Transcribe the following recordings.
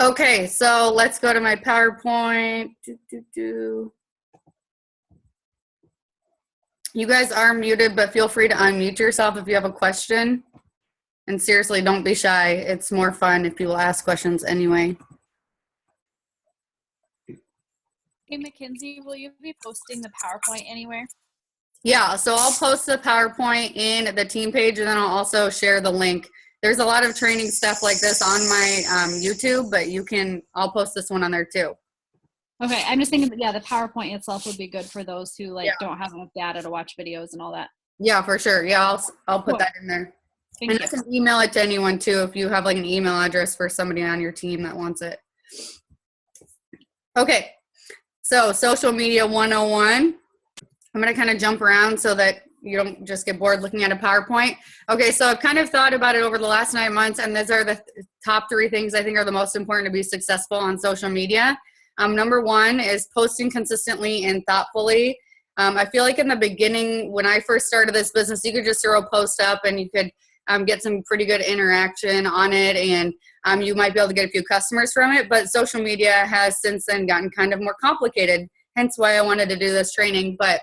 Okay, so let's go to my PowerPoint. You guys are muted, but feel free to unmute yourself if you have a question. And seriously, don't be shy. It's more fun if people ask questions anyway. Hey, Mackenzie, will you be posting the PowerPoint anywhere? Yeah, so I'll post the PowerPoint in the team page, and then I'll also share the link. There's a lot of training stuff like this on my YouTube, but I'll post this one on there too. Okay, I'm just thinking, yeah, the PowerPoint itself would be good for those who don't have enough data to watch videos and all that. Yeah, for sure. Yeah, I'll put that in there. Thank you. I can email it to anyone too if you have like an email address for somebody on your team that wants it. Okay, so social media 101. I'm going to kind of jump around so that you don't just get bored looking at a PowerPoint. Okay, so I've kind of thought about it over the last 9 months, and these are the top 3 things I think are the most important to be successful on social media. Number 1 is posting consistently and thoughtfully. I feel like in the beginning, when I first started this business, you could just throw a post up and you could get some pretty good interaction on it, and you might be able to get a few customers from it. But social media has since then gotten kind of more complicated, hence why I wanted to do this training. But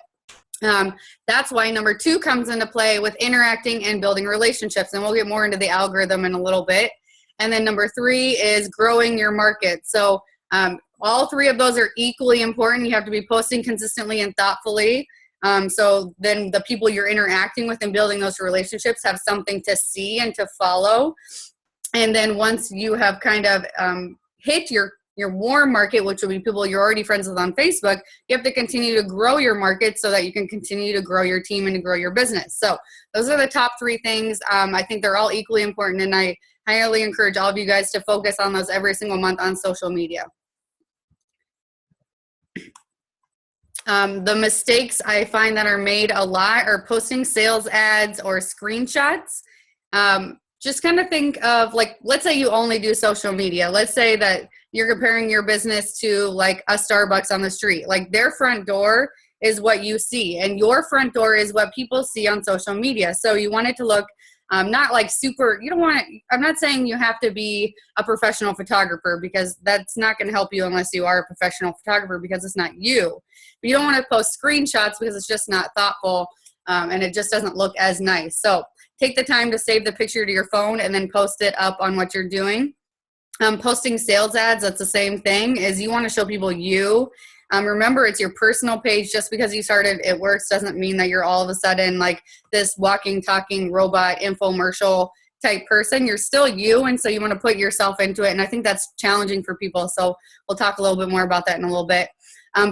that's why number 2 comes into play with interacting and building relationships. And we'll get more into the algorithm in a little bit. And then number 3 is growing your market. So all 3 of those are equally important. You have to be posting consistently and thoughtfully. So then the people you're interacting with and building those relationships have something to see and to follow. And then once you have kind of hit your warm market, which will be people you're already friends with on Facebook, you have to continue to grow your market so that you can continue to grow your team and to grow your business. So those are the top 3 things. I think they're all equally important, and I highly encourage all of you guys to focus on those every single month on social media. The mistakes I find that are made a lot are posting sales ads or screenshots. Just kind of think of, like, let's say you only do social media. Let's say that you're comparing your business to like a Starbucks on the street. Like, their front door is what you see, and your front door is what people see on social media. So you want it to look not like super, you don't want it, I'm not saying you have to be a professional photographer, because that's not going to help you unless you are a professional photographer, because it's not you. But you don't want to post screenshots because it's just not thoughtful, and it just doesn't look as nice. So take the time to save the picture to your phone and then post it up on what you're doing. Posting sales ads, that's the same thing, is you want to show people you. Remember, it's your personal page. Just because you started It Works doesn't mean that you're all of a sudden like this walking, talking robot infomercial type person. You're still you, and so you want to put yourself into it, and I think that's challenging for people. So we'll talk a little bit more about that in a little bit.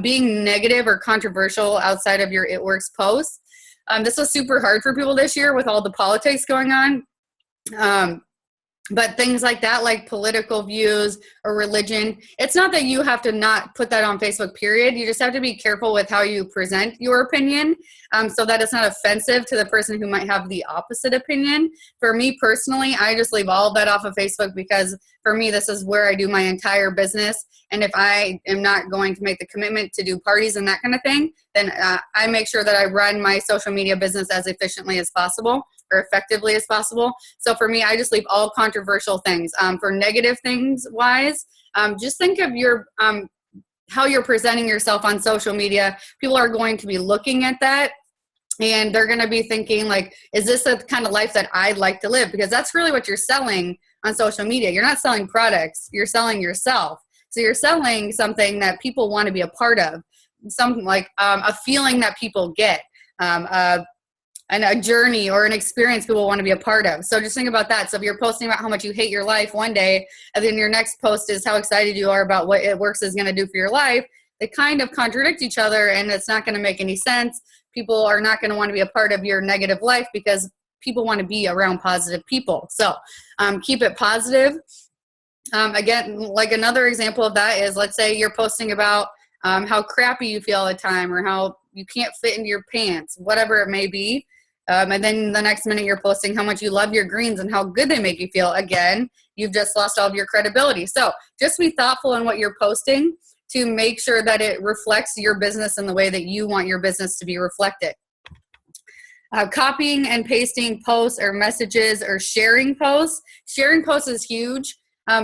Being negative or controversial outside of your It Works posts. This was super hard for people this year with all the politics going on. But things like that, like political views or religion, it's not that you have to not put that on Facebook, period. You just have to be careful with how you present your opinion, so that it's not offensive to the person who might have the opposite opinion. For me personally, I just leave all of that off of Facebook, because for me, this is where I do my entire business. And if I am not going to make the commitment to do parties and that kind of thing, then I make sure that I run my social media business as efficiently as possible, or effectively as possible. So for me, I just leave all controversial things. For negative things wise, just think of your how you're presenting yourself on social media. People are going to be looking at that, and they're going to be thinking like, is this the kind of life that I'd like to live? Because that's really what you're selling on social media. You're not selling products, you're selling yourself. So you're selling something that people want to be a part of, something like a feeling that people get, and a journey or an experience people want to be a part of. So just think about that. So if you're posting about how much you hate your life one day, and then your next post is how excited you are about what It Works is going to do for your life, they kind of contradict each other, and it's not going to make any sense. People are not going to want to be a part of your negative life, because people want to be around positive people. So keep it positive. Again, like another example of that is, let's say you're posting about how crappy you feel all the time, or how you can't fit into your pants, whatever it may be. And then the next minute you're posting how much you love your greens and how good they make you feel. Again, you've just lost all of your credibility. So just be thoughtful in what you're posting to make sure that it reflects your business in the way that you want your business to be reflected. Copying and pasting posts or messages, or sharing posts. Sharing posts is huge.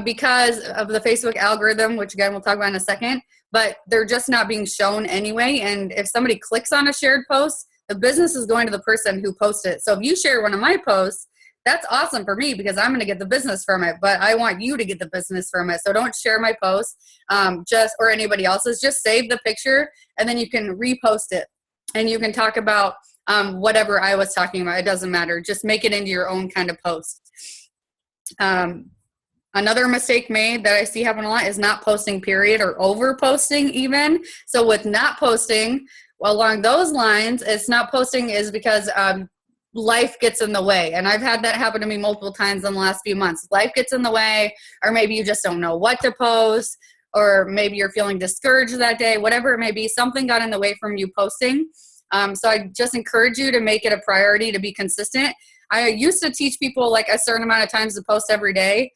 because of the Facebook algorithm, which again, we'll talk about in a second, but they're just not being shown anyway. And if somebody clicks on a shared post, the business is going to the person who posted it. So if you share one of my posts, that's awesome for me because I'm going to get the business from it, but I want you to get the business from it. So don't share my post or anybody else's. Just save the picture and then you can repost it and you can talk about whatever I was talking about. It doesn't matter. Just make it into your own kind of post. Another mistake made that I see happen a lot is not posting, period, or over posting even. So with not posting, well, along those lines, it's not posting is because life gets in the way. And I've had that happen to me multiple times in the last few months. Life gets in the way, or maybe you just don't know what to post, or maybe you're feeling discouraged that day, whatever it may be, something got in the way from you posting. So I just encourage you to make it a priority to be consistent. I used to teach people like a certain amount of times to post every day.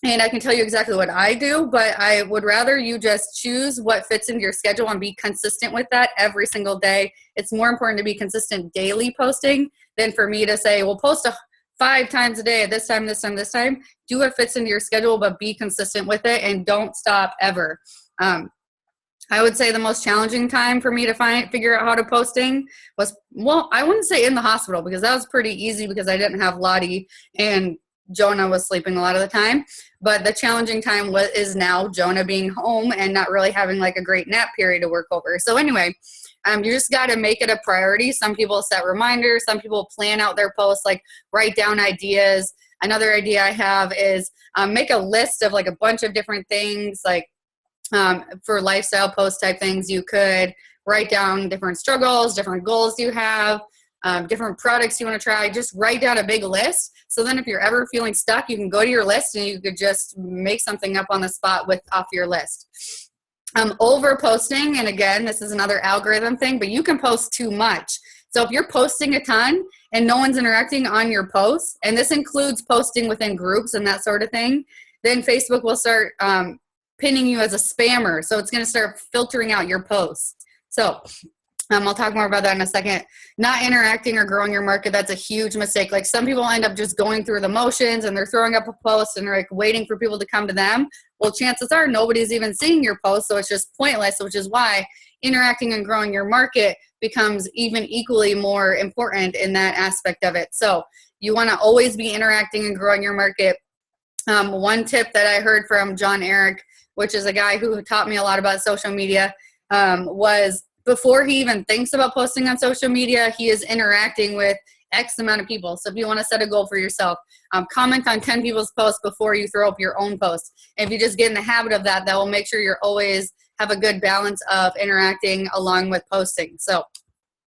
And I can tell you exactly what I do, but I would rather you just choose what fits into your schedule and be consistent with that every single day. It's more important to be consistent daily posting than for me to say, well, post 5 times a day at this time, this time, this time. Do what fits into your schedule, but be consistent with it and don't stop ever. I would say the most challenging time for me to figure out how to posting was, well, I wouldn't say in the hospital because that was pretty easy because I didn't have Lottie and Jonah was sleeping a lot of the time. But the challenging time is now Jonah being home and not really having like a great nap period to work over. So anyway, you just got to make it a priority. Some people set reminders. Some people plan out their posts, like write down ideas. Another idea I have is make a list of like a bunch of different things, like for lifestyle post type things. You could write down different struggles, different goals you have, different products you want to try. Just write down a big list. So then if you're ever feeling stuck, you can go to your list and you could just make something up on the spot off your list. Over posting, and again, this is another algorithm thing, but you can post too much. So if you're posting a ton and no one's interacting on your posts, and this includes posting within groups and that sort of thing, then Facebook will start pinning you as a spammer. So it's going to start filtering out your posts. So I'll talk more about that in a second. Not interacting or growing your market, that's a huge mistake. Like some people end up just going through the motions and they're throwing up a post and they're like waiting for people to come to them. Well, chances are nobody's even seeing your post, so it's just pointless, which is why interacting and growing your market becomes even equally more important in that aspect of it. So you want to always be interacting and growing your market. One tip that I heard from John Eric, which is a guy who taught me a lot about social media, was before he even thinks about posting on social media, he is interacting with X amount of people. So if you want to set a goal for yourself, comment on 10 people's posts before you throw up your own post. And if you just get in the habit of that, that will make sure you're always have a good balance of interacting along with posting. So,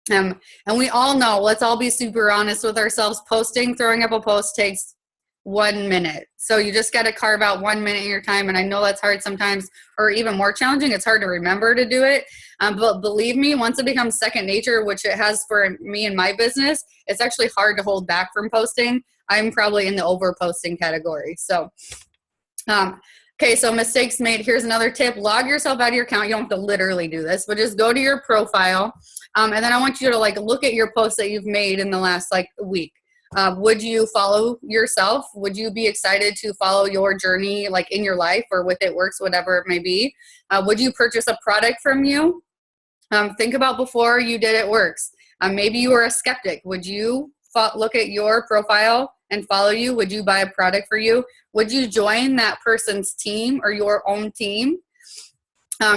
and we all know, let's all be super honest with ourselves, throwing up a post takes 1 minute. So you just got to carve out 1 minute in your time. And I know that's hard sometimes, or even more challenging. It's hard to remember to do it. But believe me, once it becomes second nature, which it has for me and my business, it's actually hard to hold back from posting. I'm probably in the over posting category. So, okay, so mistakes made. Here's another tip. Log yourself out of your account. You don't have to literally do this, but just go to your profile. And then I want you to like look at your posts that you've made in the last like week. Would you follow yourself? Would you be excited to follow your journey like in your life or with It Works, whatever it may be? Would you purchase a product from you? Think about before you did It Works. Maybe you were a skeptic. Would you look at your profile and follow you? Would you buy a product for you? Would you join that person's team or your own team?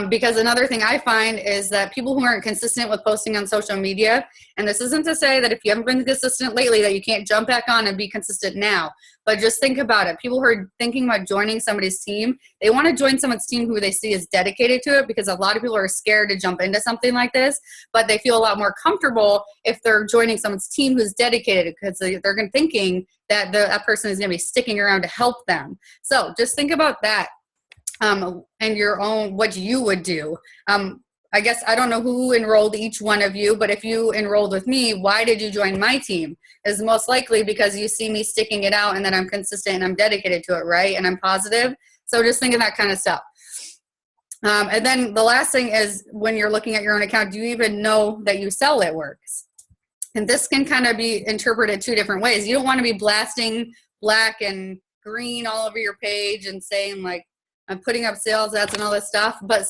Because another thing I find is that people who aren't consistent with posting on social media, and this isn't to say that if you haven't been consistent lately that you can't jump back on and be consistent now, but just think about it. People who are thinking about joining somebody's team, they want to join someone's team who they see is dedicated to it, because a lot of people are scared to jump into something like this, but they feel a lot more comfortable if they're joining someone's team who's dedicated, because they're thinking that that person is going to be sticking around to help them. So just think about that. And your own, what you would do. I guess I don't know who enrolled each one of you, but if you enrolled with me, why did you join my team? Is most likely because you see me sticking it out and that I'm consistent and I'm dedicated to it, right? And I'm positive. So just think of that kind of stuff. And then the last thing is, when you're looking at your own account, do you even know that you sell It Works? And this can kind of be interpreted two different ways. You don't want to be blasting black and green all over your page and saying like, I'm putting up sales ads and all this stuff, but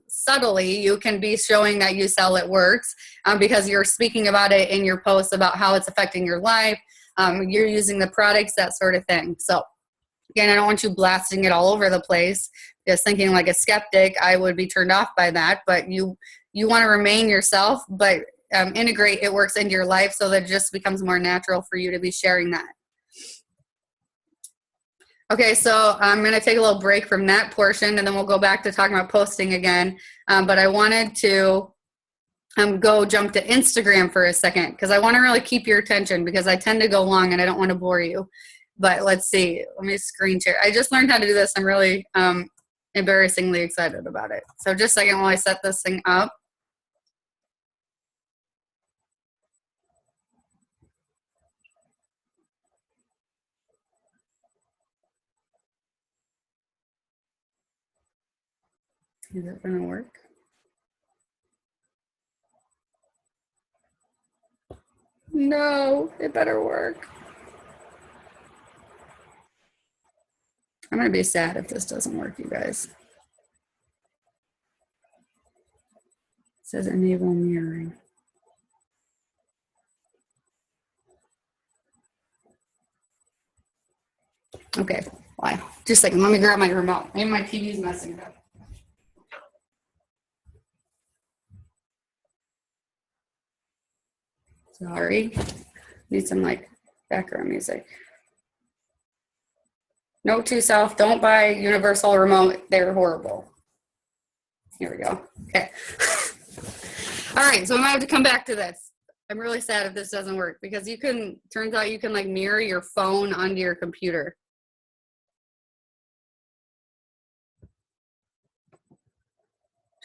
subtly you can be showing that you sell it works because you're speaking about it in your posts about how it's affecting your life. You're using the products, that sort of thing. So again, I don't want you blasting it all over the place, because thinking like a skeptic, I would be turned off by that. But you want to remain yourself, but integrate it works into your life so that it just becomes more natural for you to be sharing that. Okay, so I'm going to take a little break from that portion, and then we'll go back to talking about posting again. But I wanted to go jump to Instagram for a second, because I want to really keep your attention, because I tend to go long and I don't want to bore you. But let's see. Let me screen share. I just learned how to do this. I'm really embarrassingly excited about it. So just a second while I set this thing up. Is it going to work? No, it better work. I'm going to be sad if this doesn't work, you guys. It says enable mirroring. Okay, why? Just a second, let me grab my remote. Maybe my TV's messing it up. Sorry. Need some like background music. Note to self, don't buy universal remote. They're horrible. Here we go. Okay. All right, so I might have to come back to this. I'm really sad if this doesn't work, because turns out you can like mirror your phone onto your computer.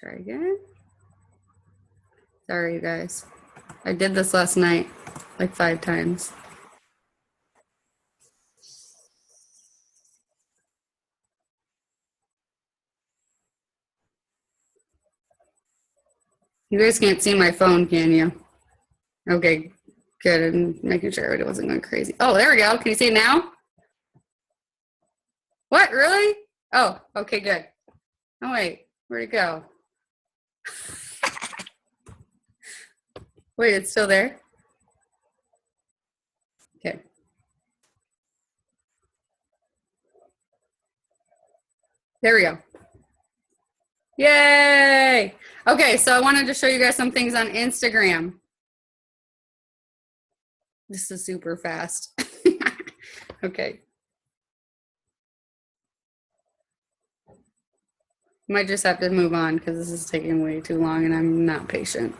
Try again. Sorry, you guys. I did this last night, like 5 times. You guys can't see my phone, can you? Okay, good. And making sure it wasn't going crazy. Oh, there we go. Can you see it now? What, really? Oh, okay, good. Oh, wait, where'd it go? Wait, it's still there? Okay. There we go. Yay! Okay, so I wanted to show you guys some things on Instagram. This is super fast. Okay. Might just have to move on because this is taking way too long and I'm not patient.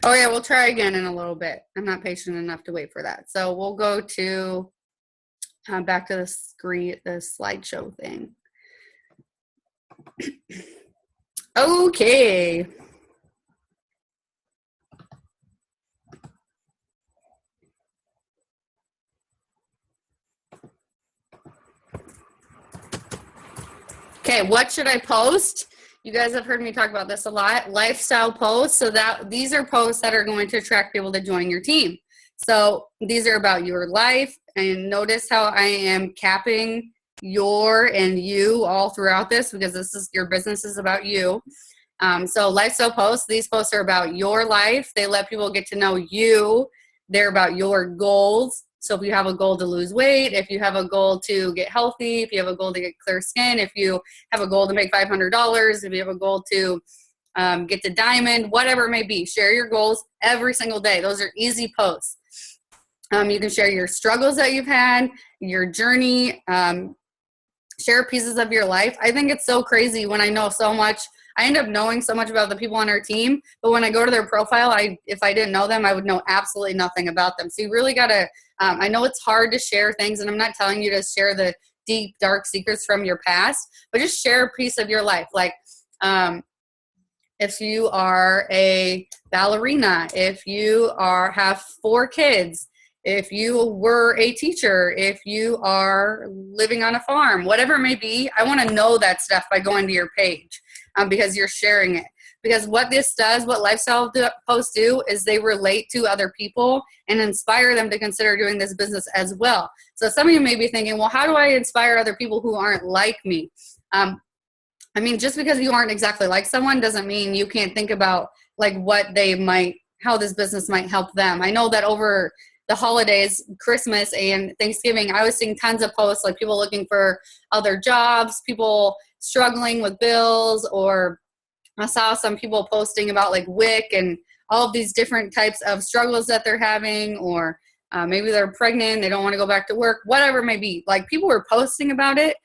Oh yeah, we'll try again in a little bit. I'm not patient enough to wait for that. So we'll go to back to the screen, the slideshow thing. Okay. Okay, what should I post? You guys have heard me talk about this a lot. Lifestyle posts. So that these are posts that are going to attract people to join your team. So these are about your life. And notice how I am capping your and you all throughout this, because this is your business is about you. So lifestyle posts, these posts are about your life. They let people get to know you. They're about your goals. So if you have a goal to lose weight, if you have a goal to get healthy, if you have a goal to get clear skin, if you have a goal to make $500, if you have a goal to get to diamond, whatever it may be, share your goals every single day. Those are easy posts. You can share your struggles that you've had, your journey, share pieces of your life. I think it's so crazy when I know so much. I end up knowing so much about the people on our team, but when I go to their profile, if I didn't know them, I would know absolutely nothing about them. So you really got to, I know it's hard to share things, and I'm not telling you to share the deep, dark secrets from your past, but just share a piece of your life. Like, if you are a ballerina, if you have 4 kids, if you were a teacher, if you are living on a farm, whatever it may be, I want to know that stuff by going to your page because you're sharing it. Because what this does, what lifestyle posts do, is they relate to other people and inspire them to consider doing this business as well. So some of you may be thinking, well, how do I inspire other people who aren't like me? I mean, just because you aren't exactly like someone doesn't mean you can't think about like what they might, how this business might help them. I know that over the holidays, Christmas and Thanksgiving, I was seeing tons of posts like people looking for other jobs, people struggling with bills, or I saw some people posting about like WIC and all of these different types of struggles that they're having, or maybe they're pregnant, they don't want to go back to work, whatever it may be. Like people were posting about it.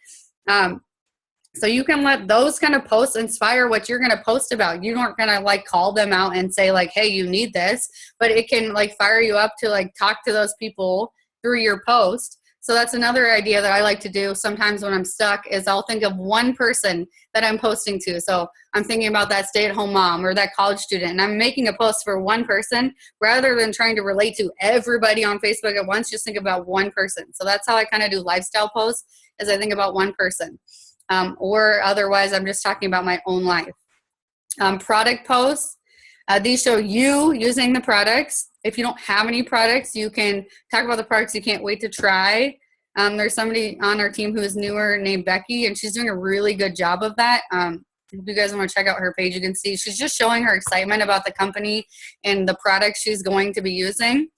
So you can let those kind of posts inspire what you're going to post about. You aren't going to like call them out and say like, hey, you need this, but it can like fire you up to like talk to those people through your post. So that's another idea that I like to do sometimes when I'm stuck is I'll think of one person that I'm posting to. So I'm thinking about that stay-at-home mom or that college student, and I'm making a post for one person rather than trying to relate to everybody on Facebook at once. Just think about one person. So that's how I kind of do lifestyle posts, is I think about one person. Or otherwise, I'm just talking about my own life. Product posts. These show you using the products. If you don't have any products, you can talk about the products you can't wait to try. There's somebody on our team who is newer named Becky, and she's doing a really good job of that. If you guys want to check out her page, you can see she's just showing her excitement about the company and the products she's going to be using.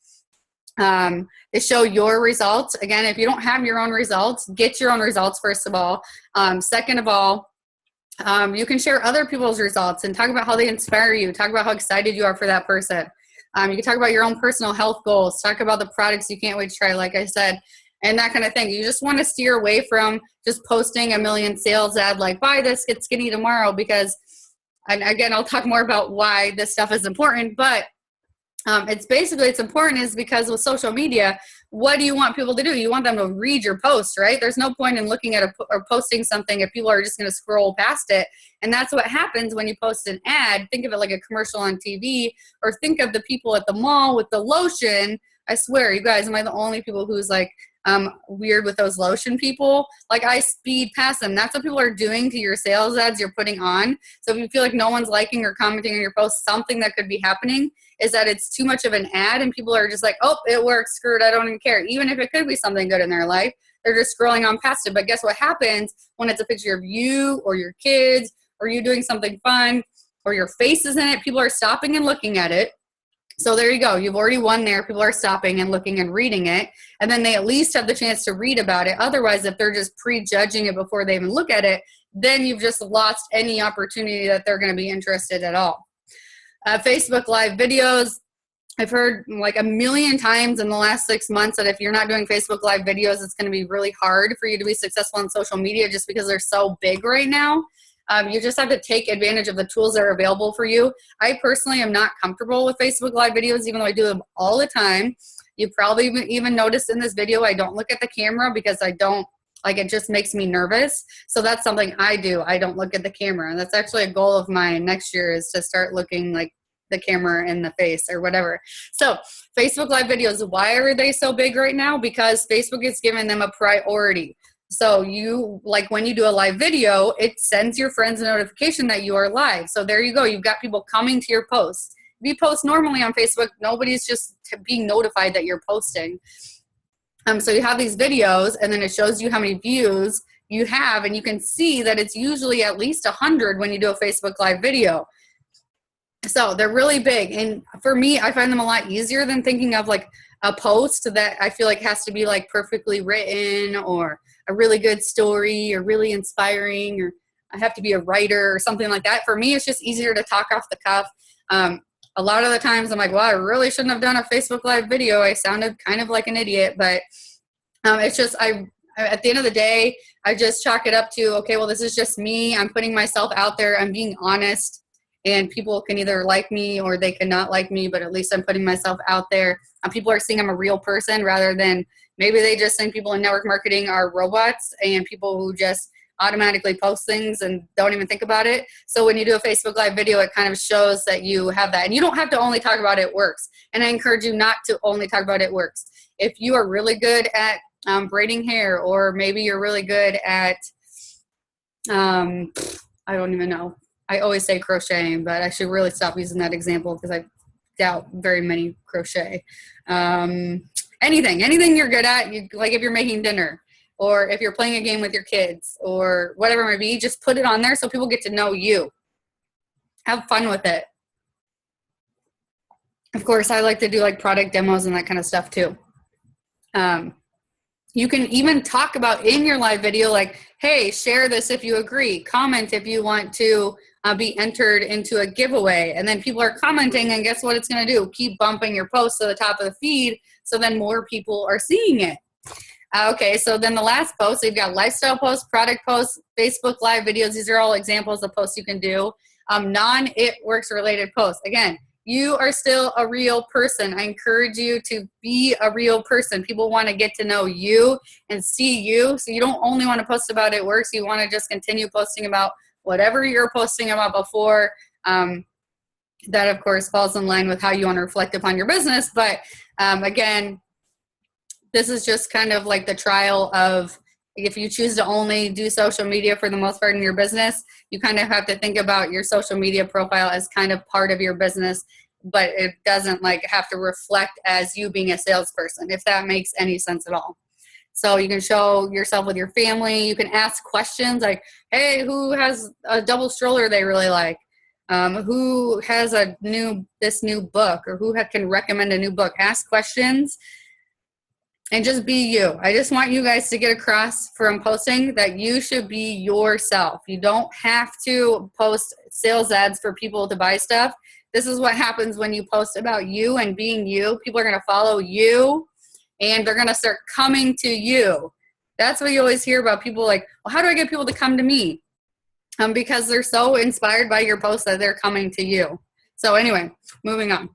They show your results. Again, if you don't have your own results, get your own results, first of all. Second of all, you can share other people's results and talk about how they inspire you. Talk about how excited you are for that person. You can talk about your own personal health goals. Talk about the products you can't wait to try, like I said, and that kind of thing. You just want to steer away from just posting a million sales ad like, buy this, get skinny tomorrow, because, and again, I'll talk more about why this stuff is important, but it's important is because with social media, what do you want people to do? You want them to read your post, right? There's no point in looking at or posting something if people are just going to scroll past it. And that's what happens when you post an ad. Think of it like a commercial on TV, or think of the people at the mall with the lotion. I swear, you guys, am I the only people who's like weird with those lotion people? Like I speed past them. That's what people are doing to your sales ads you're putting on. So if you feel like no one's liking or commenting on your post, something that could be happening is that it's too much of an ad and people are just like, oh, it works, screw it, I don't even care. Even if it could be something good in their life, they're just scrolling on past it. But guess what happens when it's a picture of you or your kids or you doing something fun or your face is in it? People are stopping and looking at it. So there you go. You've already won there. People are stopping and looking and reading it. And then they at least have the chance to read about it. Otherwise, if they're just prejudging it before they even look at it, then you've just lost any opportunity that they're going to be interested at all. Facebook Live videos. I've heard like a million times in the last 6 months that if you're not doing Facebook Live videos, it's going to be really hard for you to be successful on social media just because they're so big right now. You just have to take advantage of the tools that are available for you. I personally am not comfortable with Facebook Live videos, even though I do them all the time. You probably even noticed in this video, I don't look at the camera because I don't, like, it just makes me nervous. So that's something I do. I don't look at the camera. And that's actually a goal of mine next year, is to start looking like the camera in the face or whatever. So Facebook Live videos, why are they so big right now? Because Facebook is giving them a priority. So you, like when you do a live video, it sends your friends a notification that you are live. So there you go. You've got people coming to your posts. If you post normally on Facebook, nobody's just being notified that you're posting. So you have these videos, and then it shows you how many views you have, and you can see that it's usually at least 100 when you do a Facebook Live video. So they're really big. And for me, I find them a lot easier than thinking of like a post that I feel like has to be like perfectly written or a really good story or really inspiring, or I have to be a writer or something like that. For me, it's just easier to talk off the cuff. A lot of the times I'm like, well, I really shouldn't have done a Facebook Live video. I sounded kind of like an idiot, but it's just, at the end of the day, I just chalk it up to, okay, well, this is just me. I'm putting myself out there. I'm being honest. And people can either like me or they cannot like me, but at least I'm putting myself out there. People are seeing I'm a real person rather than maybe they just think people in network marketing are robots and people who just automatically post things and don't even think about it. So when you do a Facebook Live video, it kind of shows that you have that. And you don't have to only talk about it works. And I encourage you not to only talk about it works. If you are really good at braiding hair, or maybe you're really good at, I don't even know. I always say crocheting, but I should really stop using that example because I doubt very many crochet. Anything you're good at, like if you're making dinner, or if you're playing a game with your kids, or whatever it may be, just put it on there so people get to know you. Have fun with it. Of course, I like to do like product demos and that kind of stuff too. You can even talk about in your live video, like, hey, share this if you agree, comment if you want to be entered into a giveaway. And then people are commenting, and guess what it's going to do? Keep bumping your post to the top of the feed, so then more people are seeing it. Okay, so then the last post, so you've got lifestyle posts, product posts, Facebook Live videos. These are all examples of posts you can do. Non-It Works related posts. Again, you are still a real person. I encourage you to be a real person. People want to get to know you and see you. So you don't only want to post about It Works. You want to just continue posting about whatever you're posting about before. That, of course, falls in line with how you want to reflect upon your business. But again, this is just kind of like the trial of, if you choose to only do social media for the most part in your business, you kind of have to think about your social media profile as kind of part of your business, but it doesn't like have to reflect as you being a salesperson, if that makes any sense at all. So you can show yourself with your family. You can ask questions like, hey, who has a double stroller they really like? Who has this new book, or who can recommend a new book? Ask questions. And just be you. I just want you guys to get across from posting that you should be yourself. You don't have to post sales ads for people to buy stuff. This is what happens when you post about you and being you. People are going to follow you, and they're going to start coming to you. That's what you always hear about people like, well, how do I get people to come to me? Because they're so inspired by your posts that they're coming to you. So anyway, moving on.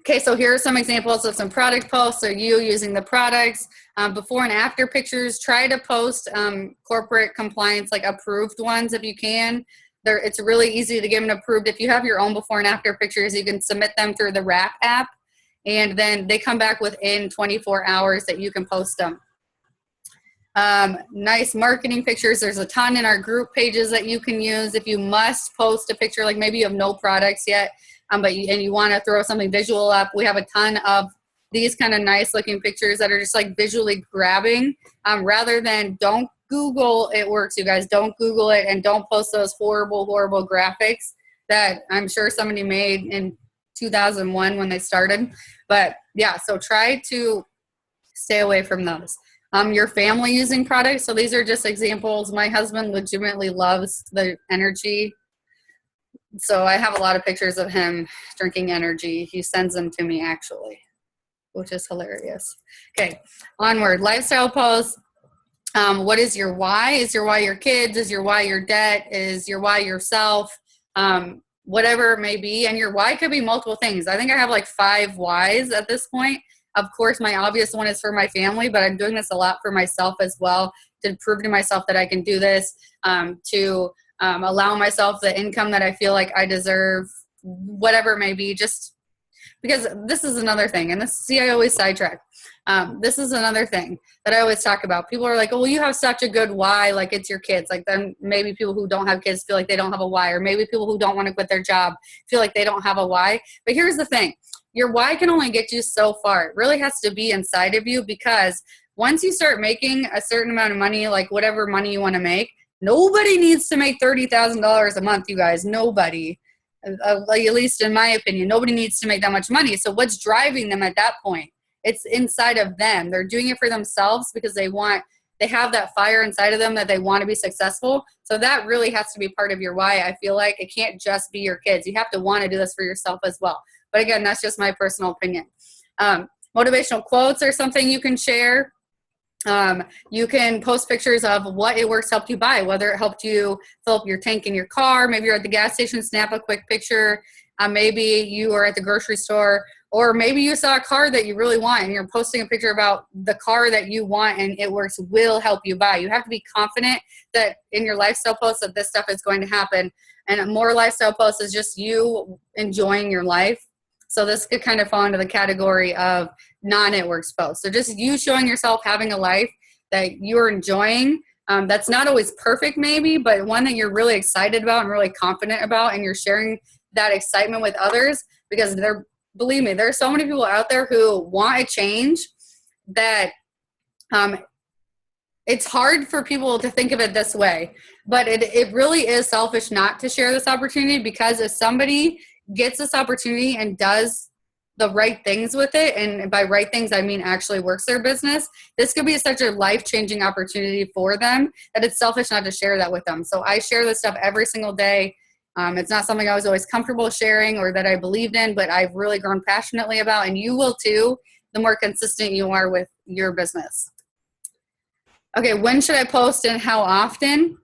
Okay, so here are some examples of some product posts, or you using the products. Before and after pictures, try to post corporate compliance, like approved ones if you can. It's really easy to get them approved. If you have your own before and after pictures, you can submit them through the Wrap app, and then they come back within 24 hours that you can post them. Nice marketing pictures. There's a ton in our group pages that you can use. If you must post a picture, like maybe you have no products yet, but you want to throw something visual up, we have a ton of these kind of nice looking pictures that are just like visually grabbing, rather than, don't Google It Works, you guys. Don't Google it, and don't post those horrible graphics that I'm sure somebody made in 2001 when they started. But yeah, so try to stay away from those. Your family using products. So these are just examples. My husband legitimately loves the energy. So I have a lot of pictures of him drinking energy. He sends them to me actually, which is hilarious. Okay, onward. Lifestyle posts. What is your why? Is your why your kids? Is your why your debt? Is your why yourself? Whatever it may be. And your why could be multiple things. I think I have like 5 whys at this point. Of course, my obvious one is for my family, but I'm doing this a lot for myself as well, to prove to myself that I can do this, to allow myself the income that I feel like I deserve, whatever it may be, just because this is another thing. And I always sidetrack. This is another thing that I always talk about. People are like, oh, well, you have such a good why, like it's your kids. Like then maybe people who don't have kids feel like they don't have a why, or maybe people who don't want to quit their job feel like they don't have a why. But here's the thing. Your why can only get you so far. It really has to be inside of you, because once you start making a certain amount of money, like whatever money you want to make, nobody needs to make $30,000 a month, you guys. Nobody. Like, at least in my opinion, nobody needs to make that much money. So what's driving them at that point? It's inside of them. They're doing it for themselves because they have that fire inside of them that they want to be successful. So that really has to be part of your why. I feel like it can't just be your kids. You have to want to do this for yourself as well. But again, that's just my personal opinion. Motivational quotes are something you can share. You can post pictures of what It Works helped you buy, whether it helped you fill up your tank in your car. Maybe you're at the gas station, snap a quick picture. Maybe you are at the grocery store, Or maybe you saw a car that you really want and you're posting a picture about the car that you want and It Works will help you buy. You have to be confident that in your lifestyle posts that this stuff is going to happen. And more lifestyle posts is just you enjoying your life. So this could kind of fall into the category of non-It Works posts. So just you showing yourself having a life that you're enjoying. That's not always perfect maybe, but one that you're really excited about and really confident about, and you're sharing that excitement with others, because believe me, there are so many people out there who want a change that it's hard for people to think of it this way. But it really is selfish not to share this opportunity, because if somebody gets this opportunity and does the right things with it, and by right things I mean actually works their business, this could be such a life-changing opportunity for them that it's selfish not to share that with them. So I share this stuff every single day. It's not something I was always comfortable sharing or that I believed in, but I've really grown passionately about, and you will too, the more consistent you are with your business. Okay, when should I post and how often?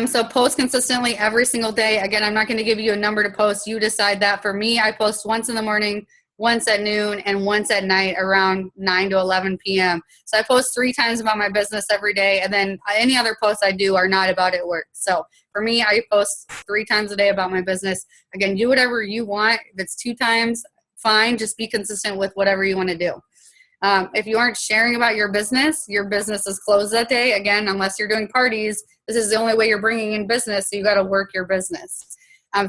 So post consistently every single day. Again, I'm not going to give you a number to post. You decide that. For me, I post once in the morning, once at noon, and once at night around 9 to 11 p.m. So I post 3 times about my business every day, and then any other posts I do are not about It Works. So for me, I post 3 times a day about my business. Again, do whatever you want. If it's 2 times, fine. Just be consistent with whatever you want to do. If you aren't sharing about your business is closed that day. Again, unless you're doing parties, this is the only way you're bringing in business, so you got to work your business.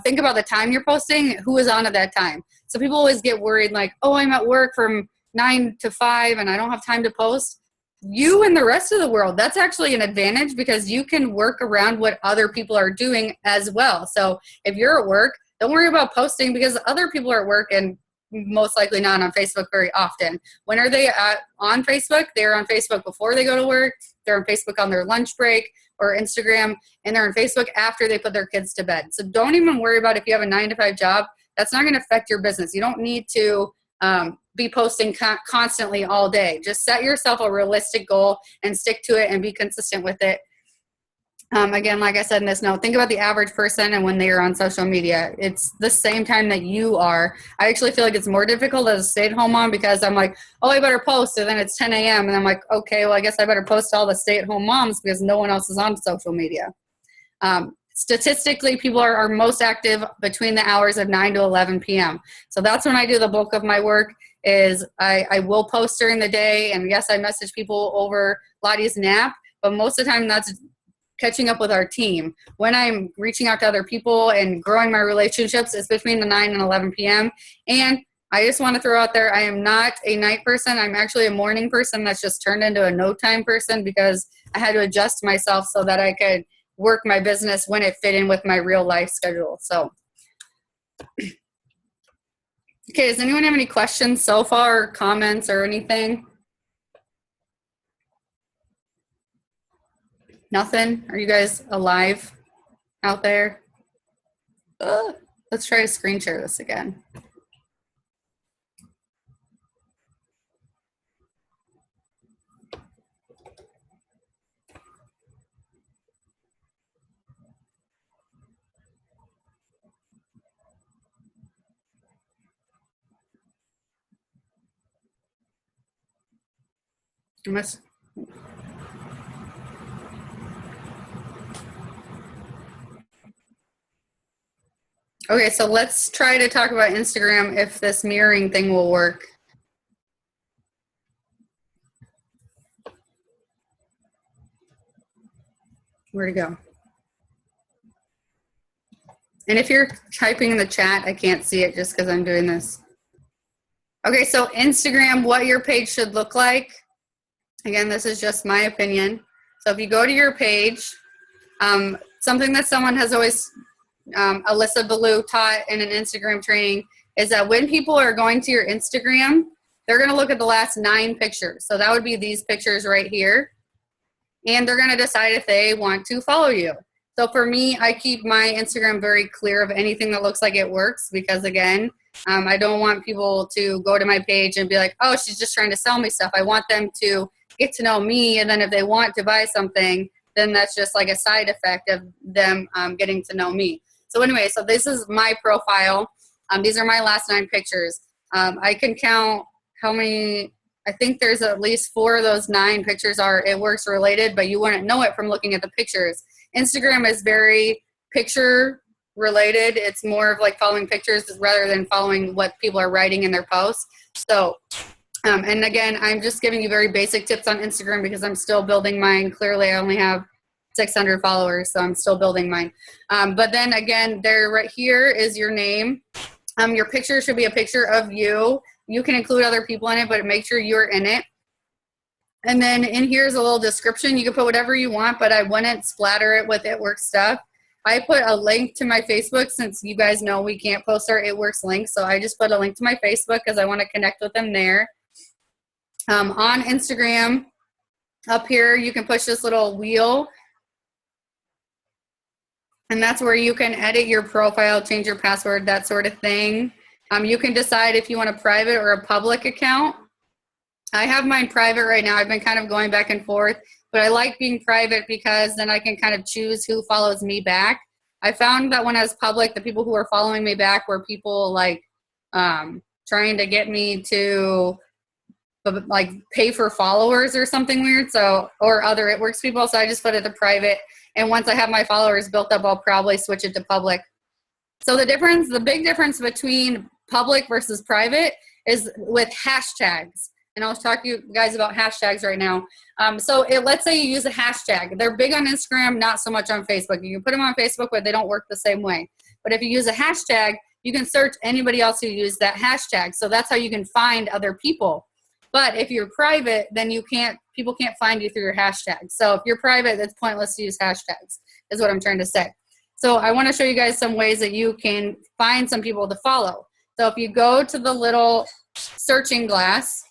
Think about the time you're posting, who is on at that time. So people always get worried like, oh, I'm at work from 9 to 5 and I don't have time to post. You and the rest of the world, that's actually an advantage, because you can work around what other people are doing as well. So if you're at work, don't worry about posting, because other people are at work and most likely not on Facebook very often. When are they on Facebook? They're on Facebook before they go to work. They're on Facebook on their lunch break or Instagram, and they're on Facebook after they put their kids to bed. So don't even worry about if you have a 9-to-5 job. That's not going to affect your business. You don't need to be posting constantly all day. Just set yourself a realistic goal and stick to it and be consistent with it. Again, like I said in this note, think about the average person and when they are on social media. It's the same time that you are. I actually feel like it's more difficult as a stay-at-home mom, because I'm like, oh, I better post, and then it's 10 a.m. and I'm like, okay, well, I guess I better post to all the stay-at-home moms because no one else is on social media. Statistically, people are most active between the hours of 9 to 11 p.m. So that's when I do the bulk of my work. Is I will post during the day, and yes, I message people over Lottie's nap, but most of the time that's catching up with our team. When I'm reaching out to other people and growing my relationships, it's between the 9 and 11 p.m. And I just want to throw out there, I am not a night person. I'm actually a morning person that's just turned into a no time person, because I had to adjust myself so that I could work my business when it fit in with my real life schedule. So, okay, does anyone have any questions so far, or comments or anything? Nothing? Are you guys alive out there? Let's try to screen share this again. Okay, so let's try to talk about Instagram, if this mirroring thing will work. Where'd it go? And if you're typing in the chat, I can't see it just because I'm doing this. Okay, so Instagram, what your page should look like. Again, this is just my opinion. So if you go to your page, something that someone has always, Alyssa Ballou taught in an Instagram training, is that when people are going to your Instagram, they're going to look at the last 9 pictures. So that would be these pictures right here. And they're going to decide if they want to follow you. So for me, I keep my Instagram very clear of anything that looks like It Works, because again, I don't want people to go to my page and be like, oh, she's just trying to sell me stuff. I want them to get to know me, and then if they want to buy something, then that's just like a side effect of them getting to know me. So anyway, so this is my profile. These are my last 9 pictures. I can count how many, I think there's at least 4 of those 9 pictures are It Works related, but you wouldn't know it from looking at the pictures. Instagram is very picture related. It's more of like following pictures rather than following what people are writing in their posts. So, and again, I'm just giving you very basic tips on Instagram because I'm still building mine. Clearly, I only have 600 followers, so I'm still building mine. But then again, there right here is your name. Your picture should be a picture of you. You can include other people in it, but make sure you're in it. And then in here is a little description. You can put whatever you want, but I wouldn't splatter it with It Works stuff. I put a link to my Facebook since you guys know we can't post our It Works link. So I just put a link to my Facebook because I want to connect with them there. On Instagram, up here, you can push this little wheel. And that's where you can edit your profile, change your password, that sort of thing. You can decide if you want a private or a public account. I have mine private right now. I've been kind of going back and forth, but I like being private because then I can kind of choose who follows me back. I found that when I was public, the people who were following me back were people like trying to get me to like pay for followers or something weird. So, or other It Works people. So I just put it to private. And once I have my followers built up, I'll probably switch it to public. So the big difference between public versus private is with hashtags. And I'll talk to you guys about hashtags right now. Let's say you use a hashtag. They're big on Instagram, not so much on Facebook. You can put them on Facebook, but they don't work the same way. But if you use a hashtag, you can search anybody else who used that hashtag. So that's how you can find other people. But if you're private, then people can't find you through your hashtags. So if you're private, it's pointless to use hashtags, is what I'm trying to say. So I want to show you guys some ways that you can find some people to follow. So if you go to the little searching glass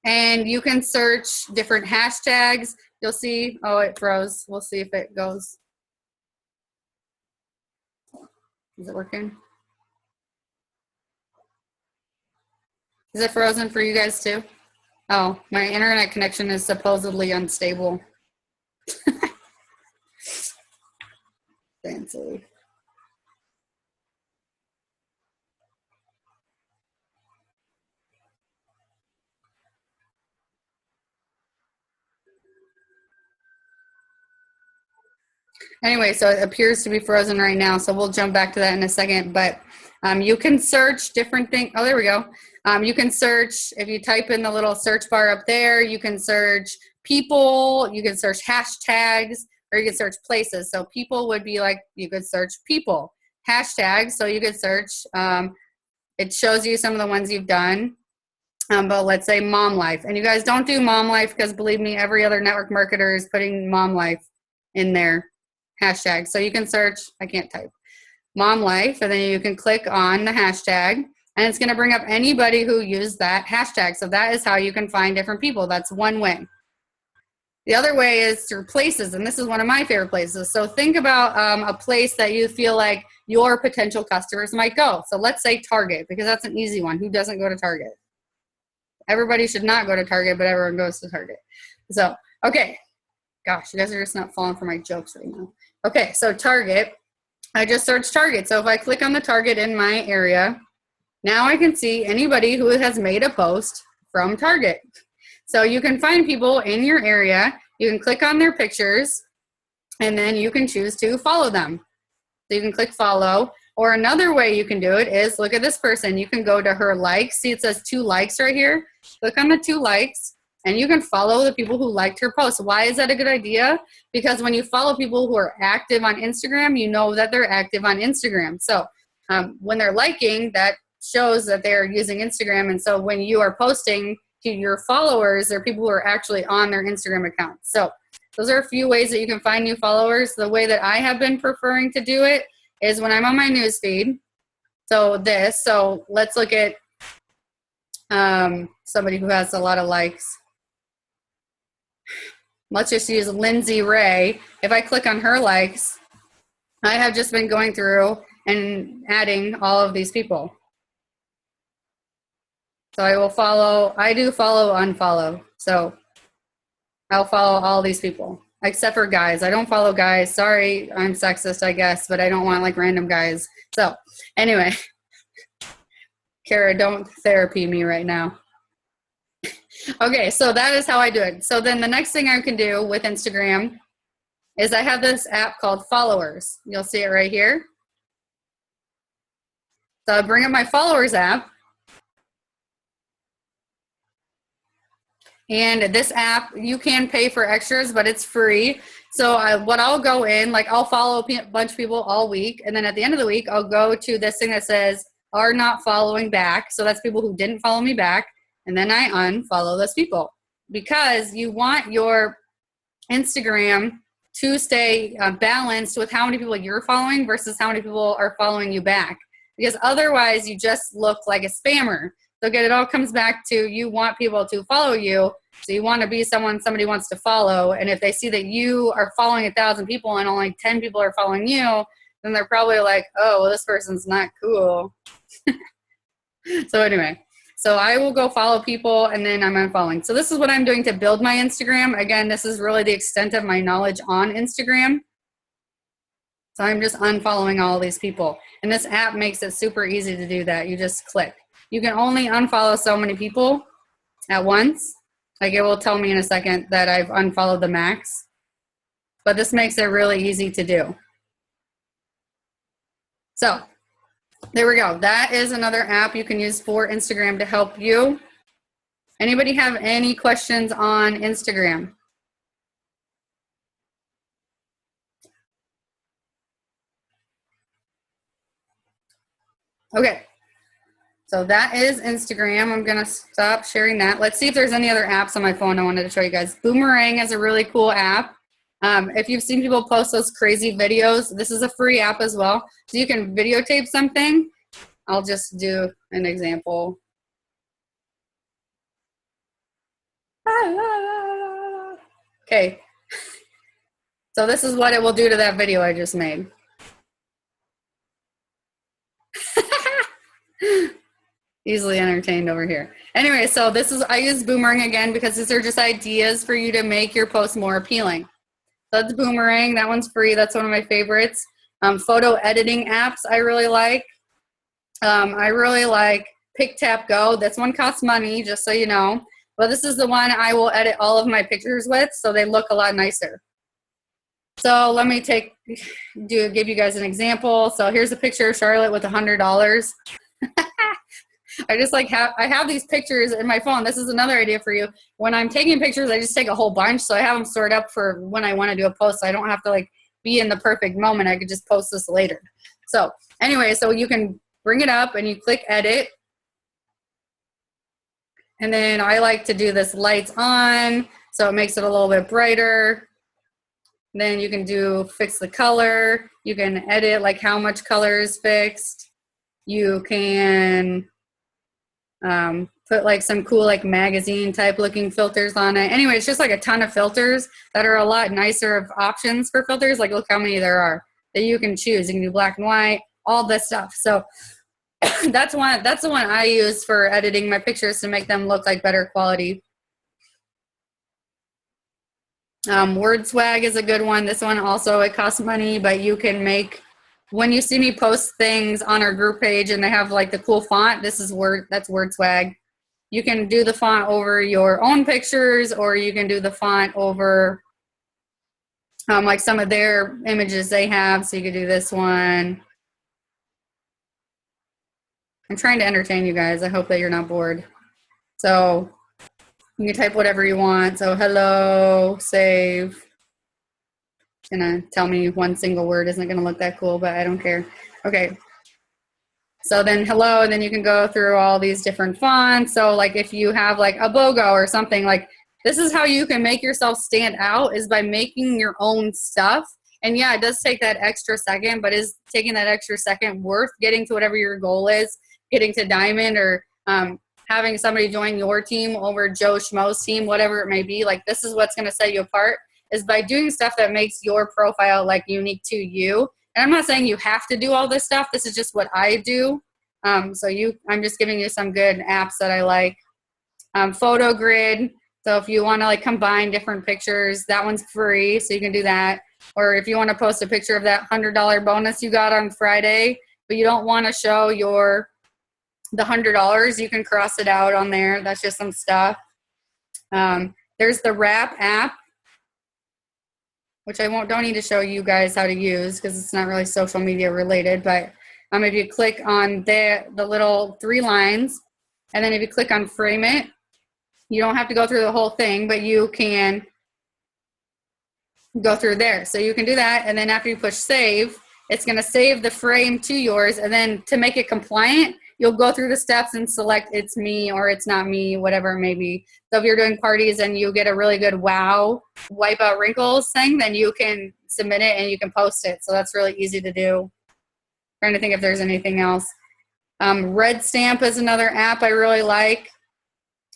and you can search different hashtags, you'll see, oh, it froze. We'll see if it goes. Is it working? Is it frozen for you guys too? Oh, my internet connection is supposedly unstable. Fancy. Anyway, so it appears to be frozen right now, so we'll jump back to that in a second. But you can search different things. Oh, there we go. You can search, if you type in the little search bar up there, you can search people, you can search hashtags, or you can search places. So people would be like, you could search people. Hashtags, so you could search, it shows you some of the ones you've done. But let's say mom life. And you guys don't do mom life because believe me, every other network marketer is putting mom life in their hashtag. So you can search, I can't type, mom life, and then you can click on the hashtag and it's going to bring up anybody who used that hashtag. So that is how you can find different people. That's one way. The other way is through places, and this is one of my favorite places. So think about a place that you feel like your potential customers might go. So let's say Target, because that's an easy one. Who doesn't go to Target? Everybody should not go to Target, but everyone goes to Target. So, okay. Gosh, you guys are just not falling for my jokes right now. Okay, so Target. I just searched Target. So if I click on the Target in my area, now I can see anybody who has made a post from Target. So you can find people in your area. You can click on their pictures, and then you can choose to follow them. So you can click follow. Or another way you can do it is look at this person. You can go to her likes. See, it says 2 likes right here. Click on the 2 likes. And you can follow the people who liked her post. Why is that a good idea? Because when you follow people who are active on Instagram, you know that they're active on Instagram. So when they're liking, that shows that they're using Instagram. And so when you are posting to your followers, they're people who are actually on their Instagram account. So those are a few ways that you can find new followers. The way that I have been preferring to do it is when I'm on my newsfeed. So let's look at somebody who has a lot of likes. Let's just use Lindsay Ray. If I click on her likes, I have just been going through and adding all of these people. So I do follow, unfollow. So I'll follow all these people, except for guys. I don't follow guys. Sorry, I'm sexist, I guess, but I don't want like random guys. So anyway, Kara, don't therapy me right now. Okay, so that is how I do it. So then the next thing I can do with Instagram is I have this app called Followers. You'll see it right here. So I bring up my Followers app. And this app, you can pay for extras, but it's free. So I'll go in, like I'll follow a bunch of people all week. And then at the end of the week, I'll go to this thing that says, are not following back. So that's people who didn't follow me back. And then I unfollow those people. Because you want your Instagram to stay balanced with how many people you're following versus how many people are following you back. Because otherwise, you just look like a spammer. So again, it all comes back to you want people to follow you. So you want to be someone somebody wants to follow. And if they see that you are following 1,000 people and only 10 people are following you, then they're probably like, oh, well, this person's not cool. So anyway, so I will go follow people and then I'm unfollowing. So this is what I'm doing to build my Instagram. Again, this is really the extent of my knowledge on Instagram. So I'm just unfollowing all these people. And this app makes it super easy to do that. You just click. You can only unfollow so many people at once. Like it will tell me in a second that I've unfollowed the max. But this makes it really easy to do. So there we go. That is another app you can use for Instagram to help you. Anybody have any questions on Instagram? Okay. So that is Instagram. I'm going to stop sharing that. Let's see if there's any other apps on my phone I wanted to show you guys. Boomerang is a really cool app. If you've seen people post those crazy videos, this is a free app as well. So you can videotape something. I'll just do an example. Okay. So this is what it will do to that video I just made. Easily entertained over here. Anyway, so I use Boomerang again because these are just ideas for you to make your post more appealing. So that's Boomerang. That one's free. That's one of my favorites. Photo editing apps I really like. I really like PicTapGo. This one costs money, just so you know. But this is the one I will edit all of my pictures with, so they look a lot nicer. So let me give you guys an example. So here's a picture of Charlotte with $100. I have these pictures in my phone. This is another idea for you. When I'm taking pictures, I just take a whole bunch. So I have them stored up for when I want to do a post. So I don't have to be in the perfect moment. I could just post this later. So anyway, so you can bring it up and you click edit. And then I like to do this lights on. So it makes it a little bit brighter. Then you can fix the color. You can edit how much color is fixed. You can put some cool magazine type looking filters on it. Anyway, it's just a ton of filters that are a lot nicer of options for filters. Look how many there are that you can choose. You can do black and white, all this stuff. So that's the one I use for editing my pictures to make them look like better quality. WordSwag is a good one. This one also, it costs money, but you can make, when you see me post things on our group page and they have the cool font, that's WordSwag. You can do the font over your own pictures, or you can do the font over some of their images they have. So you could do this one. I'm trying to entertain you guys. I hope that you're not bored. So you can type whatever you want. So hello, save. It's gonna tell me one single word isn't gonna look that cool, but I don't care. Okay. So then hello, and then you can go through all these different fonts. So if you have a BOGO or something, this is how you can make yourself stand out, is by making your own stuff. And yeah, it does take that extra second, but is taking that extra second worth getting to whatever your goal is, getting to Diamond, or having somebody join your team over Joe Schmo's team, whatever it may be. This is what's going to set you apart, is by doing stuff that makes your profile unique to you. And I'm not saying you have to do all this stuff. This is just what I do. I'm just giving you some good apps that I like. PhotoGrid. So if you want to combine different pictures, that one's free, so you can do that. Or if you want to post a picture of that $100 bonus you got on Friday, but you don't want to show your the $100, you can cross it out on there. That's just some stuff. There's the Wrap app, which don't need to show you guys how to use because it's not really social media related. But if you click on the little 3 lines, and then if you click on Frame It, you don't have to go through the whole thing, but you can go through there. So you can do that, and then after you push save, it's going to save the frame to yours, and then to make it compliant, you'll go through the steps and select it's me or it's not me, whatever it may be. So if you're doing parties and you get a really good wow, wipe out wrinkles thing, then you can submit it and you can post it. So that's really easy to do. Trying to think if there's anything else. Red Stamp is another app I really like.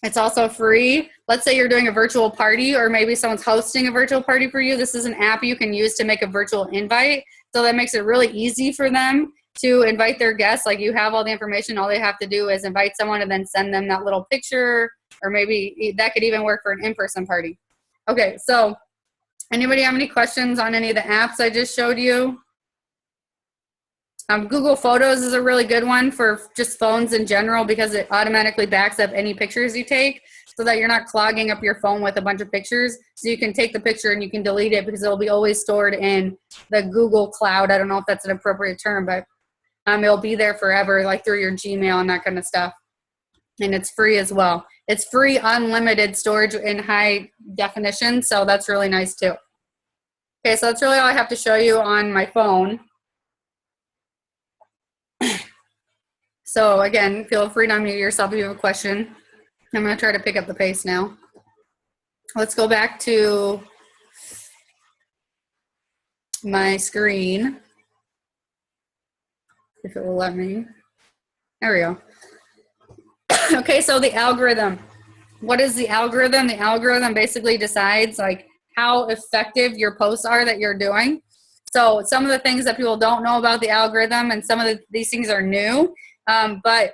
It's also free. Let's say you're doing a virtual party, or maybe someone's hosting a virtual party for you. This is an app you can use to make a virtual invite. So that makes it really easy for them to invite their guests. Like, you have all the information. All they have to do is invite someone and then send them that little picture, or maybe that could even work for an in-person party. Okay, so anybody have any questions on any of the apps I just showed you? Google Photos is a really good one for just phones in general because it automatically backs up any pictures you take so that you're not clogging up your phone with a bunch of pictures. So you can take the picture and you can delete it because it'll be always stored in the Google Cloud. I don't know if that's an appropriate term, but it'll be there forever, like through your Gmail and that kind of stuff. And it's free as well. It's free, unlimited storage in high definition, so that's really nice too. Okay, so that's really all I have to show you on my phone. So again, feel free to unmute yourself if you have a question. I'm going to try to pick up the pace now. Let's go back to my screen, if it will let me. There we go. Okay, so the algorithm. What is the algorithm? The algorithm basically decides like how effective your posts are that you're doing. So some of the things that people don't know about the algorithm, and some of these things are new. But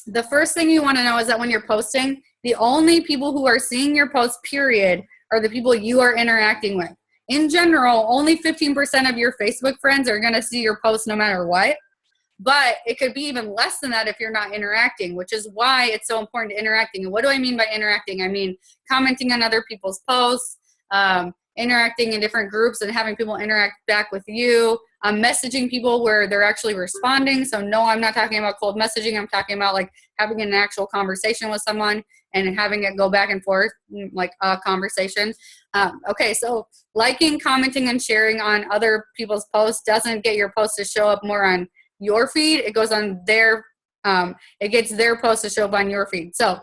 the first thing you want to know is that when you're posting, the only people who are seeing your post, period, are the people you are interacting with. In general, only 15% of your Facebook friends are going to see your post no matter what. But it could be even less than that if you're not interacting, which is why it's so important to interacting. And what do I mean by interacting? I mean commenting on other people's posts, interacting in different groups and having people interact back with you, messaging people where they're actually responding. So no, I'm not talking about cold messaging. I'm talking about like having an actual conversation with someone and having it go back and forth, like a conversation. Okay, so liking, commenting, and sharing on other people's posts doesn't get your post to show up more on your feed. It goes on their it gets their post to show up on your feed. So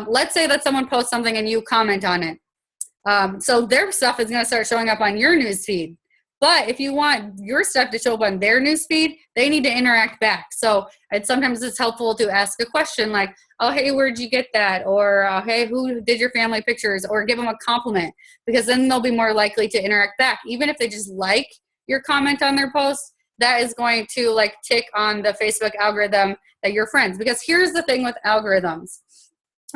let's say that someone posts something and you comment on it. So their stuff is going to start showing up on your news feed. But if you want your stuff to show up on their news feed, they need to interact back. So sometimes it's helpful to ask a question like, oh, hey, where'd you get that? Or, hey, who did your family pictures? Or give them a compliment, because then they'll be more likely to interact back. Even if they just like your comment on their post, that is going to like tick on the Facebook algorithm that you're friends. Because here's the thing with algorithms.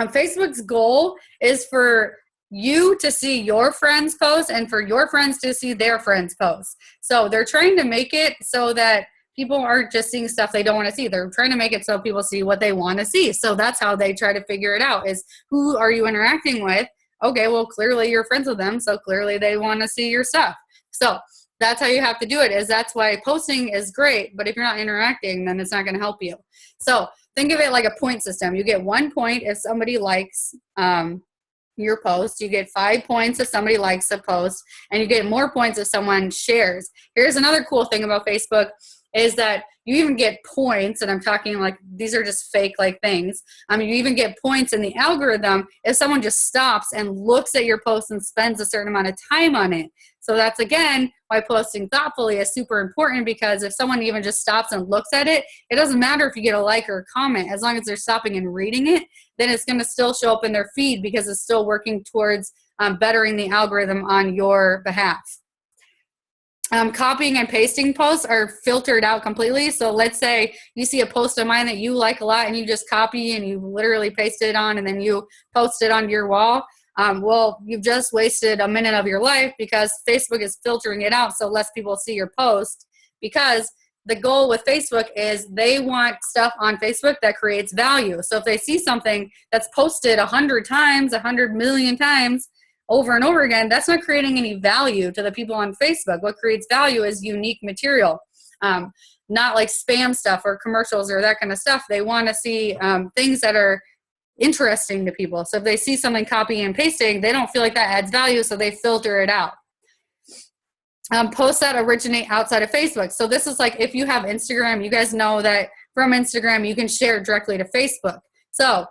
Facebook's goal is for you to see your friends' posts and for your friends to see their friends' posts. So they're trying to make it so that people aren't just seeing stuff they don't want to see. They're trying to make it so people see what they want to see. So that's how they try to figure it out, is who are you interacting with? Okay, well, clearly you're friends with them, so clearly they want to see your stuff. So that's how you have to do it. Is that's why posting is great, but if you're not interacting, then it's not going to help you. So think of it like a point system. You get 1 point if somebody likes your post. You get 5 points if somebody likes a post, and you get more points if someone shares. Here's another cool thing about Facebook is that you even get points, and I'm talking like these are just fake like things. You even get points in the algorithm if someone just stops and looks at your post and spends a certain amount of time on it. So that's, again, why posting thoughtfully is super important, because if someone even just stops and looks at it, it doesn't matter if you get a like or a comment. As long as they're stopping and reading it, then it's going to still show up in their feed because it's still working towards bettering the algorithm on your behalf. Copying and pasting posts are filtered out completely. So let's say you see a post of mine that you like a lot and you just copy and you literally paste it on and then you post it on your wall. Well, you've just wasted a minute of your life because Facebook is filtering it out so less people see your post, because the goal with Facebook is they want stuff on Facebook that creates value. So if they see something that's posted 100 times, 100 million times over and over again, that's not creating any value to the people on Facebook. What creates value is unique material, not like spam stuff or commercials or that kind of stuff. They want to see things that are interesting to people. So if they see something copy and pasting, they don't feel like that adds value, so they filter it out. Posts that originate outside of Facebook. So this is like if you have Instagram, you guys know that from Instagram, you can share directly to Facebook. So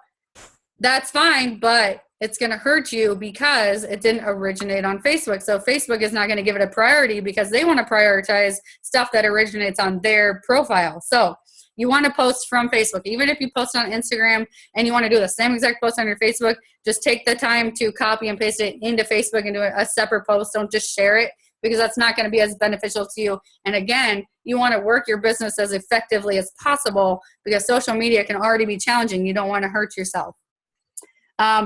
that's fine, but it's going to hurt you because it didn't originate on Facebook. So Facebook is not going to give it a priority because they want to prioritize stuff that originates on their profile. So you want to post from Facebook. Even if you post on Instagram and you want to do the same exact post on your Facebook, just take the time to copy and paste it into Facebook and do a separate post. Don't just share it, because that's not going to be as beneficial to you. And again, you want to work your business as effectively as possible because social media can already be challenging. You don't want to hurt yourself.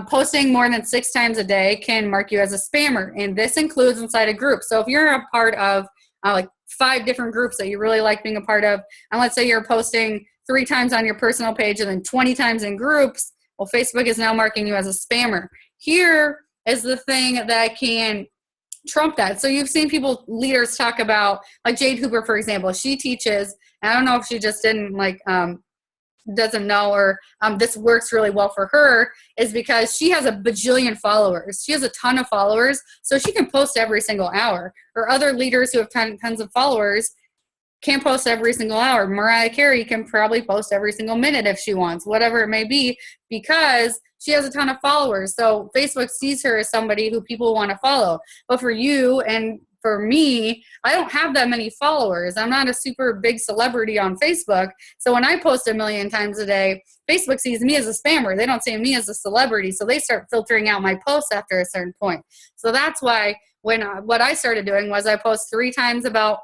Posting more than 6 times a day can mark you as a spammer, and this includes inside a group. So if you're a part of like 5 different groups that you really like being a part of, and let's say you're posting 3 times on your personal page and then 20 times in groups, well, Facebook is now marking you as a spammer. Here is the thing that can trump that. So you've seen leaders talk about, like Jade Hooper, for example. She teaches, and I don't know if she just didn't doesn't know, or this works really well for her, is because she has a bajillion followers. She has a ton of followers, so she can post every single hour. Or other leaders who have tons of followers can't post every single hour. Mariah Carey can probably post every single minute if she wants, whatever it may be, because she has a ton of followers. So Facebook sees her as somebody who people want to follow. But for you and for me, I don't have that many followers. I'm not a super big celebrity on Facebook. So when I post 1 million times a day, Facebook sees me as a spammer. They don't see me as a celebrity. So they start filtering out my posts after a certain point. So that's why what I started doing was I post 3 times about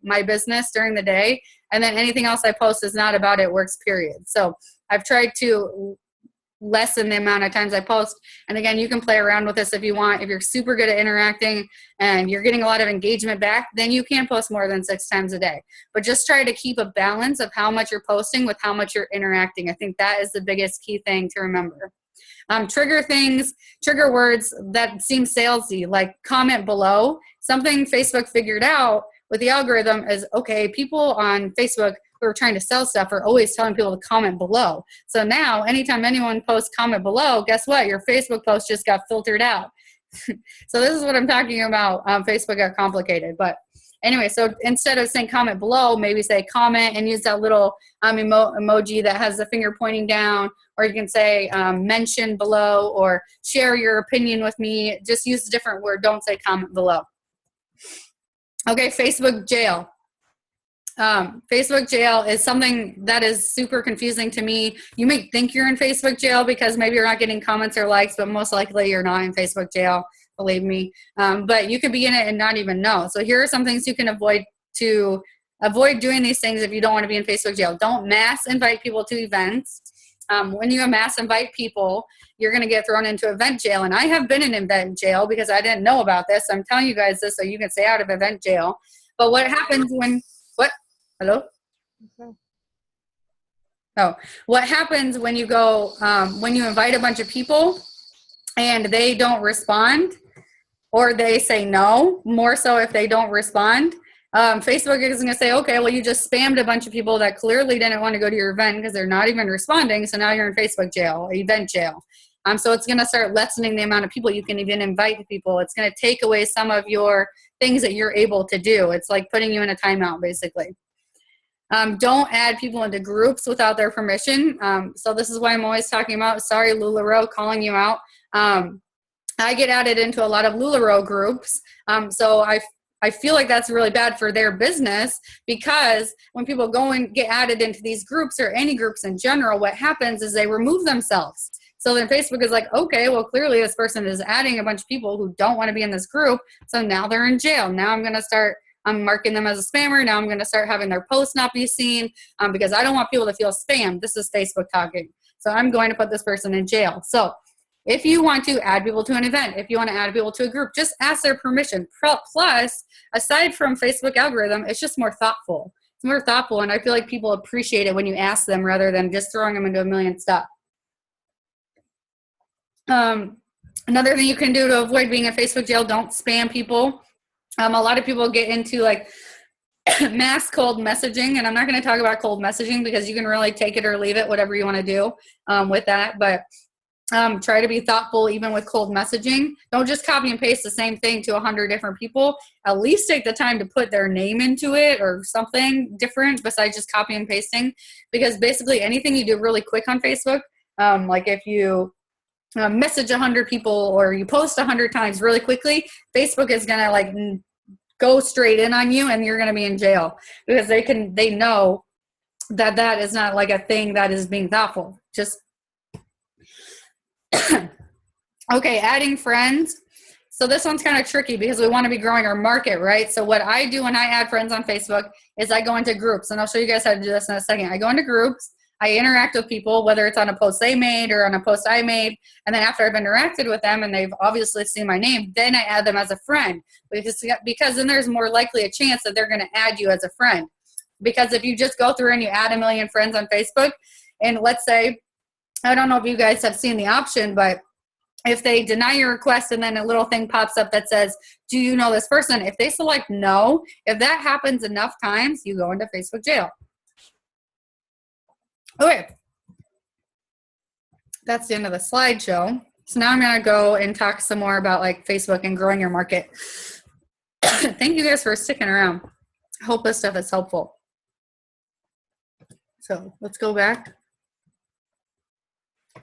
my business during the day. And then anything else I post is not about it works, period. So I've tried to lessen the amount of times I post. And again, you can play around with this if you want. If you're super good at interacting and you're getting a lot of engagement back, then you can post more than 6 times a day. But just try to keep a balance of how much you're posting with how much you're interacting. I think that is the biggest key thing to remember. Trigger words that seem salesy, like comment below. Something Facebook figured out with the algorithm is, okay, people on Facebook who are trying to sell stuff are always telling people to comment below. So now anytime anyone posts comment below, guess what? Your Facebook post just got filtered out. So this is what I'm talking about. Facebook got complicated. But anyway, so instead of saying comment below, maybe say comment and use that little emoji that has the finger pointing down. Or you can say mention below or share your opinion with me. Just use a different word. Don't say comment below. Okay, Facebook jail. Facebook jail is something that is super confusing to me. You may think you're in Facebook jail because maybe you're not getting comments or likes, but most likely you're not in Facebook jail, believe me. But you could be in it and not even know. So here are some things you can avoid to avoid doing these things if you don't want to be in Facebook jail. Don't mass invite people to events. When you mass invite people, you're going to get thrown into event jail. And I have been in event jail because I didn't know about this. I'm telling you guys this so you can stay out of event jail. But what happens when, hello? Okay. Oh, what happens when you go, when you invite a bunch of people and they don't respond or they say no, more so if they don't respond, Facebook is going to say, okay, well, you just spammed a bunch of people that clearly didn't want to go to your event because they're not even responding. So now you're in Facebook jail, event jail. So it's going to start lessening the amount of people you can even invite to people. It's going to take away some of your things that you're able to do. It's like putting you in a timeout, basically. Don't add people into groups without their permission. So this is why I'm always talking about, sorry, LuLaRoe, calling you out. I get added into a lot of LuLaRoe groups. So I feel like that's really bad for their business because when people go and get added into these groups or any groups in general, what happens is they remove themselves. So then Facebook is like, okay, well, clearly this person is adding a bunch of people who don't want to be in this group. So now they're in jail. Now I'm marking them as a spammer. Now I'm going to start having their posts not be seen because I don't want people to feel spammed. This is Facebook talking. So I'm going to put this person in jail. So if you want to add people to an event, if you want to add people to a group, just ask their permission. Plus, aside from Facebook algorithm, it's just more thoughtful. It's more thoughtful, and I feel like people appreciate it when you ask them rather than just throwing them into a million stuff. Another thing you can do to avoid being in Facebook jail, don't spam people. A lot of people get into like mass cold messaging, and I'm not going to talk about cold messaging because you can really take it or leave it, whatever you want to do with that. But try to be thoughtful even with cold messaging. Don't just copy and paste the same thing to 100 different people. At least take the time to put their name into it or something different besides just copy and pasting, because basically anything you do really quick on Facebook, like if you message 100 people or you post 100 times really quickly, Facebook is going to like go straight in on you and you're going to be in jail because they know that that is not like a thing that is being thoughtful. Just okay, adding friends. So this one's kind of tricky because we want to be growing our market, right? So what I do when I add friends on Facebook is I go into groups, and I'll show you guys how to do this in a second. I go into groups, I interact with people, whether it's on a post they made or on a post I made, and then after I've interacted with them and they've obviously seen my name, then I add them as a friend, because then there's more likely a chance that they're going to add you as a friend. Because if you just go through and you add 1 million friends on Facebook, and let's say, I don't know if you guys have seen the option, but if they deny your request and then a little thing pops up that says, do you know this person? If they select no, if that happens enough times, you go into Facebook jail. Okay. That's the end of the slideshow. So now I'm going to go and talk some more about like Facebook and growing your market. Thank you guys for sticking around. I hope this stuff is helpful. So let's go back.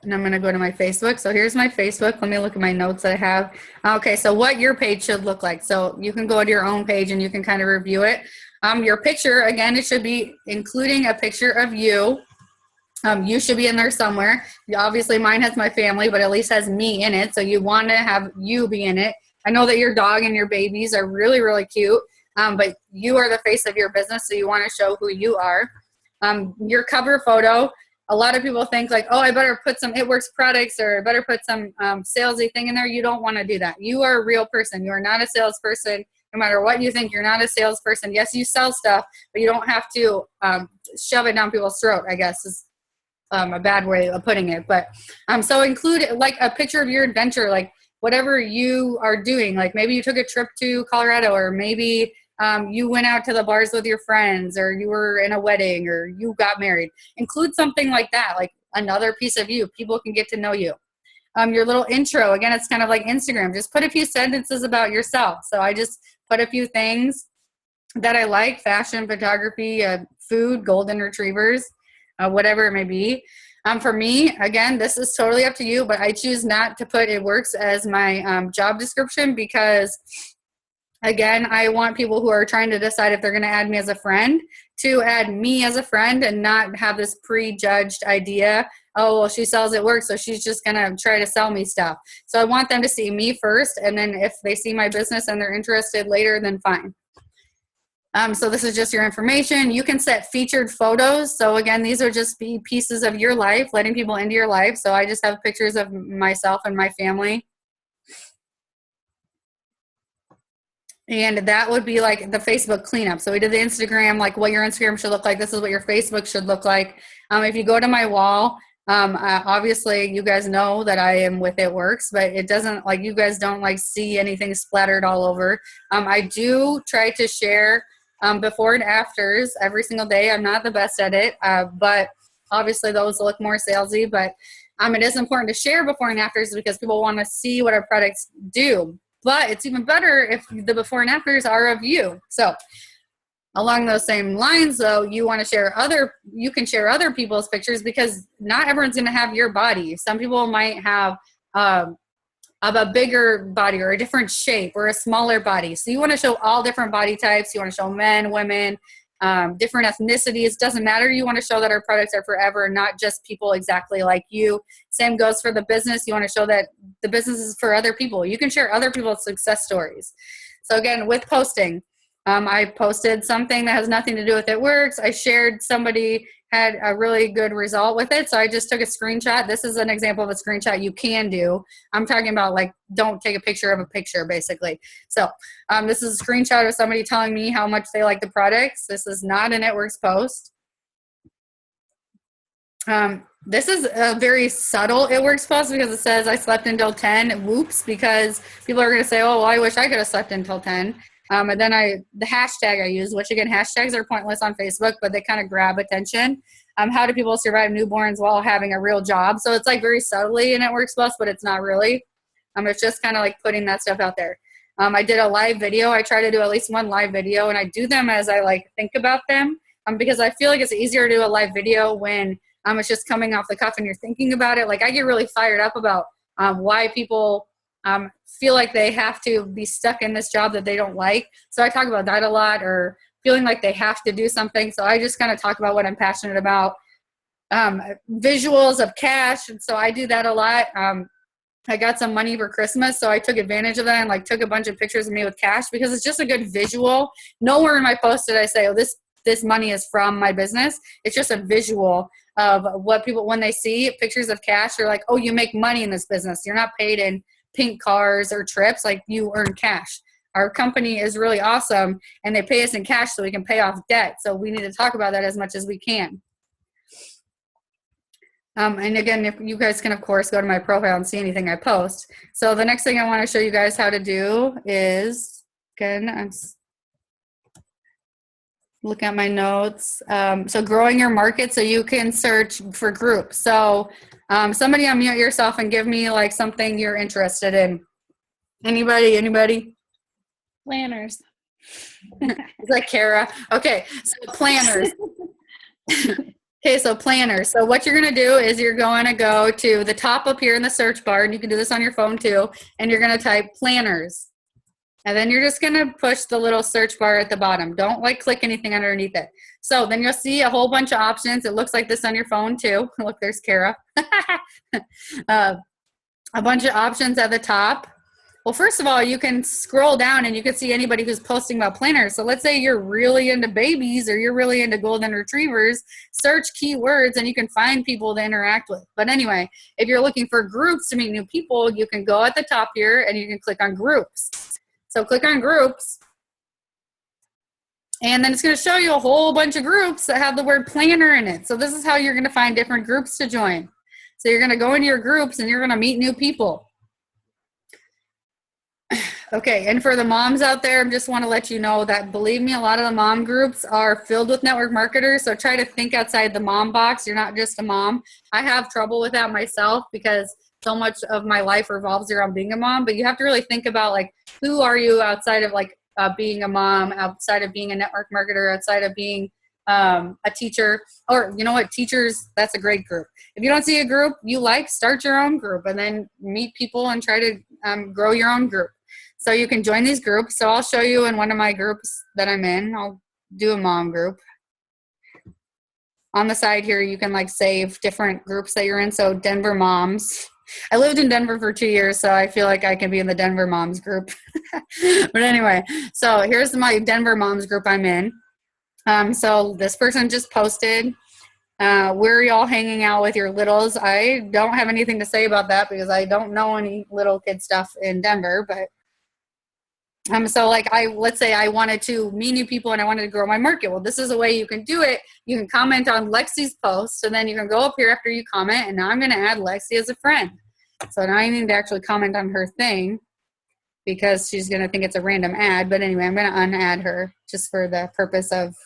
And I'm going to go to my Facebook. So here's my Facebook. Let me look at my notes that I have. Okay, so what your page should look like. So you can go to your own page and you can kind of review it. Your picture, again, it should be including a picture of you. You should be in there somewhere. Obviously, mine has my family, but at least has me in it. So you want to have you be in it. I know that your dog and your babies are really, really cute, but you are the face of your business, so you want to show who you are. Your cover photo. A lot of people think like, oh, I better put some It Works products or I better put some salesy thing in there. You don't want to do that. You are a real person. You are not a salesperson. No matter what you think, you're not a salesperson. Yes, you sell stuff, but you don't have to shove it down people's throat, I guess is a bad way of putting it. But so include like a picture of your adventure, like whatever you are doing. Like maybe you took a trip to Colorado, or maybe you went out to the bars with your friends, or you were in a wedding, or you got married. Include something like that, like another piece of you. People can get to know you. Your little intro, again, it's kind of like Instagram. Just put a few sentences about yourself. So I just put a few things that I like: fashion, photography, food, golden retrievers, whatever it may be. For me, again, this is totally up to you, but I choose not to put It Works as my job description because, again, I want people who are trying to decide if they're going to add me as a friend to add me as a friend and not have this prejudged idea, oh, well, she sells It Works, so she's just going to try to sell me stuff. So I want them to see me first, and then if they see my business and they're interested later, then fine. So this is just your information. You can set featured photos. So again, these are just pieces of your life, letting people into your life. So I just have pictures of myself and my family. And that would be like the Facebook cleanup. So we did the Instagram, like what your Instagram should look like. This is what your Facebook should look like. If you go to my wall, obviously you guys know that I am with It Works, but it doesn't, like, you guys don't like see anything splattered all over. I do try to share before and afters every single day. I'm not the best at it, but obviously those look more salesy, but it is important to share before and afters because people want to see what our products do. But it's even better if the before and afters are of you. So along those same lines, though, you can share other people's pictures because not everyone's going to have your body. Some people might have a bigger body or a different shape or a smaller body. So you want to show all different body types. You want to show men, women, different ethnicities. Doesn't matter. You want to show that our products are forever, not just people exactly like you. Same goes for the business. You want to show that the business is for other people. You can share other people's success stories. So again, with posting, I posted something that has nothing to do with It Works. I shared somebody had a really good result with it. So I just took a screenshot. This is an example of a screenshot you can do. I'm talking about like, don't take a picture of a picture, basically. So this is a screenshot of somebody telling me how much they like the products. This is not an It Works post. This is a very subtle It Works post because it says I slept until 10. Whoops, because people are going to say, oh, well, I wish I could have slept until 10. And then the hashtag I use, which again, hashtags are pointless on Facebook, but they kind of grab attention. How do people survive newborns while having a real job? So it's like very subtly in It Works post, but it's not really. It's just kind of like putting that stuff out there. I did a live video. I try to do at least one live video, and I do them as I like think about them, because I feel like it's easier to do a live video when it's just coming off the cuff and you're thinking about it. Like I get really fired up about why people feel like they have to be stuck in this job that they don't like. So I talk about that a lot, or feeling like they have to do something. So I just kind of talk about what I'm passionate about. Visuals of cash. And so I do that a lot. I got some money for Christmas, so I took advantage of that and like took a bunch of pictures of me with cash because it's just a good visual. Nowhere in my post did I say, oh, this money is from my business. It's just a visual of what people, when they see pictures of cash, they're like, oh, you make money in this business. You're not paid in pink cars or trips, like you earn cash. Our company is really awesome and they pay us in cash so we can pay off debt. So we need to talk about that as much as we can. And again, if you guys can, of course, go to my profile and see anything I post. So the next thing I want to show you guys how to do is, again, I'm look at my notes. So growing your market so you can search for groups. So somebody unmute yourself and give me like something you're interested in. Anybody? Planners. It's like Kara. Okay, so planners. Okay, so planners. So what you're going to do is you're going to go to the top up here in the search bar, and you can do this on your phone too, and you're going to type planners. And then you're just going to push the little search bar at the bottom. Don't like click anything underneath it. So then you'll see a whole bunch of options. It looks like this on your phone too. Look, there's Kara. A bunch of options at the top. Well, first of all, you can scroll down and you can see anybody who's posting about planners. So let's say you're really into babies or you're really into golden retrievers, search keywords and you can find people to interact with. But anyway, if you're looking for groups to meet new people, you can go at the top here and you can click on groups. So click on groups. And then it's going to show you a whole bunch of groups that have the word planner in it. So this is how you're going to find different groups to join. So you're going to go into your groups and you're going to meet new people. Okay, and for the moms out there, I just want to let you know that, believe me, a lot of the mom groups are filled with network marketers, so try to think outside the mom box. You're not just a mom. I have trouble with that myself because so much of my life revolves around being a mom, but you have to really think about, like, who are you outside of, like, being a mom, outside of being a network marketer, outside of being a teacher, or, you know what, teachers, that's a great group. If you don't see a group you like, start your own group and then meet people and try to grow your own group. So you can join these groups. So I'll show you in one of my groups that I'm in. I'll do a mom group. On the side here, you can like save different groups that you're in. So Denver Moms. I lived in Denver for 2 years, so I feel like I can be in the Denver Moms group. But anyway, so here's my Denver Moms group I'm in. So this person just posted, where are y'all hanging out with your littles? I don't have anything to say about that because I don't know any little kid stuff in Denver, but so like let's say I wanted to meet new people and I wanted to grow my market. Well, this is a way you can do it. You can comment on Lexi's post, and then you can go up here after you comment, and now I'm going to add Lexi as a friend. So now I need to actually comment on her thing because she's going to think it's a random ad. But anyway, I'm going to unadd her just for the purpose of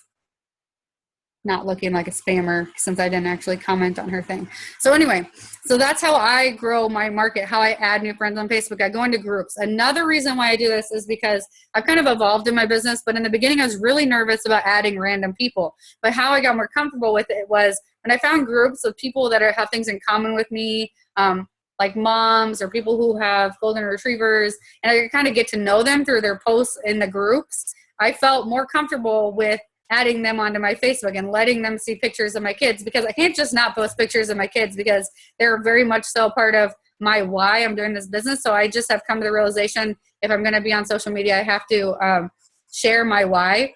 not looking like a spammer since I didn't actually comment on her thing. So anyway, so that's how I grow my market, how I add new friends on Facebook. I go into groups. Another reason why I do this is because I've kind of evolved in my business, but in the beginning I was really nervous about adding random people. But how I got more comfortable with it was when I found groups of people that have things in common with me, like moms or people who have golden retrievers, and I kind of get to know them through their posts in the groups. I felt more comfortable with adding them onto my Facebook and letting them see pictures of my kids, because I can't just not post pictures of my kids because they're very much so part of my why I'm doing this business. So I just have come to the realization if I'm going to be on social media, I have to share my why.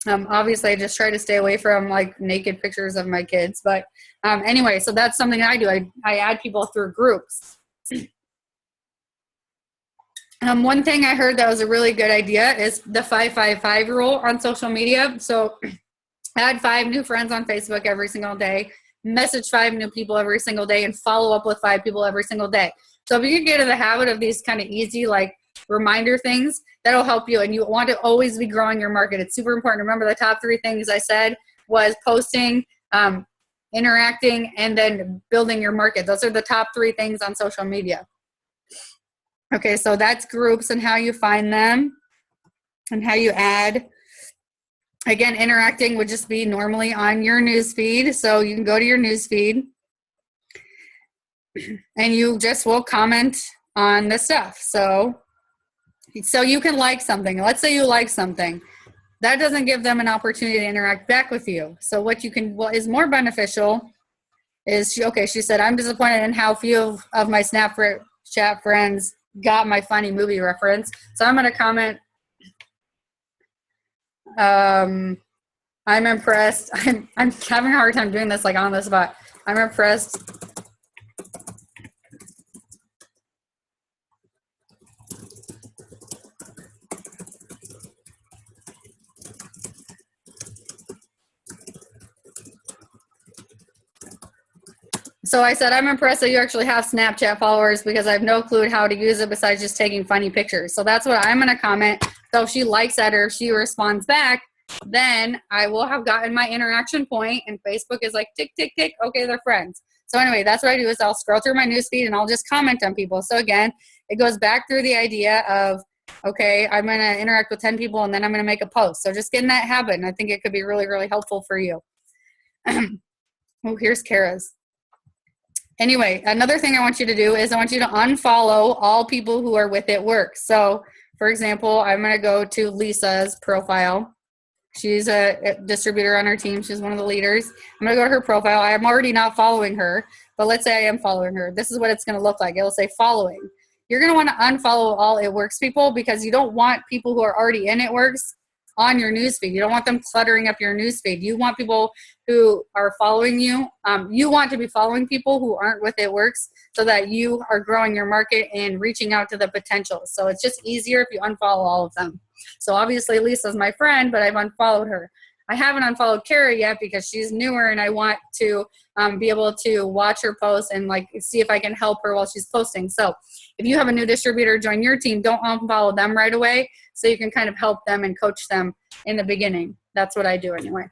Obviously, I just try to stay away from like naked pictures of my kids. But anyway, so that's something I do. I add people through groups. One thing I heard that was a really good idea is the 555 rule on social media. So add 5 new friends on Facebook every single day, message 5 new people every single day, and follow up with 5 people every single day. So if you can get in the habit of these kind of easy, like reminder things, that'll help you. And you want to always be growing your market. It's super important. Remember, the top 3 things I said was posting, interacting, and then building your market. Those are the top 3 things on social media. Okay, so that's groups and how you find them and how you add. Again, interacting would just be normally on your news feed. So you can go to your news feed and you just will comment on the stuff. So you can like something. Let's say you like something. That doesn't give them an opportunity to interact back with you. So what is more beneficial is, she said, I'm disappointed in how few of my Snapchat friends got my funny movie reference. So I'm going to comment, I'm impressed. I'm having a hard time doing this like on the spot. I'm impressed. So I said, I'm impressed that you actually have Snapchat followers because I have no clue how to use it besides just taking funny pictures. So that's what I'm going to comment. So if she likes that or if she responds back, then I will have gotten my interaction point, and Facebook is like, tick, tick, tick. Okay, they're friends. So anyway, that's what I do is I'll scroll through my newsfeed and I'll just comment on people. So again, it goes back through the idea of, okay, I'm going to interact with 10 people and then I'm going to make a post. So just get in that habit. And I think it could be really, really helpful for you. Oh, here's Kara's. Anyway, another thing I want you to do is I want you to unfollow all people who are with It Works. So, for example, I'm going to go to Lisa's profile. She's a distributor on our team. She's one of the leaders. I'm going to go to her profile. I'm already not following her, but let's say I am following her. This is what it's going to look like. It'll say following. You're going to want to unfollow all It Works people because you don't want people who are already in It Works on your newsfeed. You don't want them cluttering up your newsfeed. You want people who are following you. You want to be following people who aren't with It Works so that you are growing your market and reaching out to the potential. So it's just easier if you unfollow all of them. So obviously Lisa's my friend, but I've unfollowed her. I haven't unfollowed Kara yet because she's newer and I want to be able to watch her post and like see if I can help her while she's posting. So if you have a new distributor join your team, don't unfollow them right away so you can kind of help them and coach them in the beginning. That's what I do anyway.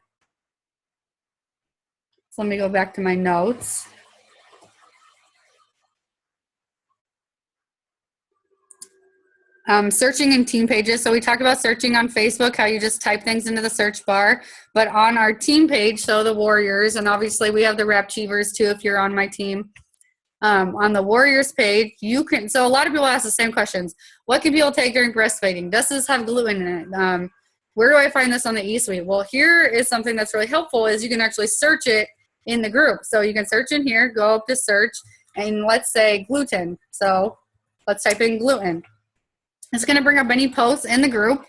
So let me go back to my notes. Searching in team pages. So we talked about searching on Facebook, how you just type things into the search bar. But on our team page, so the Warriors, and obviously we have the Rapchievers too if you're on my team. On the Warriors page, you can, so a lot of people ask the same questions. What can people take during breastfeeding? Does this have gluten in it? Where do I find this on the eSuite? Well, here is something that's really helpful is you can actually search it in the group. So you can search in here, go up to search, and let's say gluten. So let's type in gluten. It's going to bring up any posts in the group.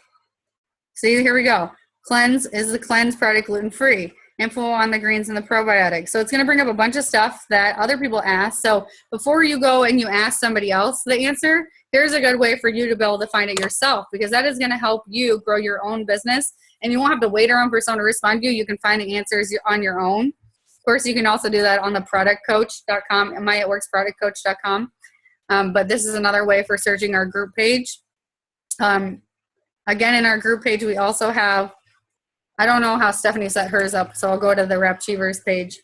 See, here we go. Cleanse, is the Cleanse product gluten-free? Info on the greens and the probiotics. So it's going to bring up a bunch of stuff that other people ask. So before you go and you ask somebody else the answer, here's a good way for you to be able to find it yourself, because that is going to help you grow your own business, and you won't have to wait around for someone to respond to you. You can find the answers on your own. Of course, you can also do that on the productcoach.com and myitworksproductcoach.com. But this is another way for searching our group page. Again, in our group page, we also have, I don't know how Stephanie set hers up, so I'll go to the Rapchievers page.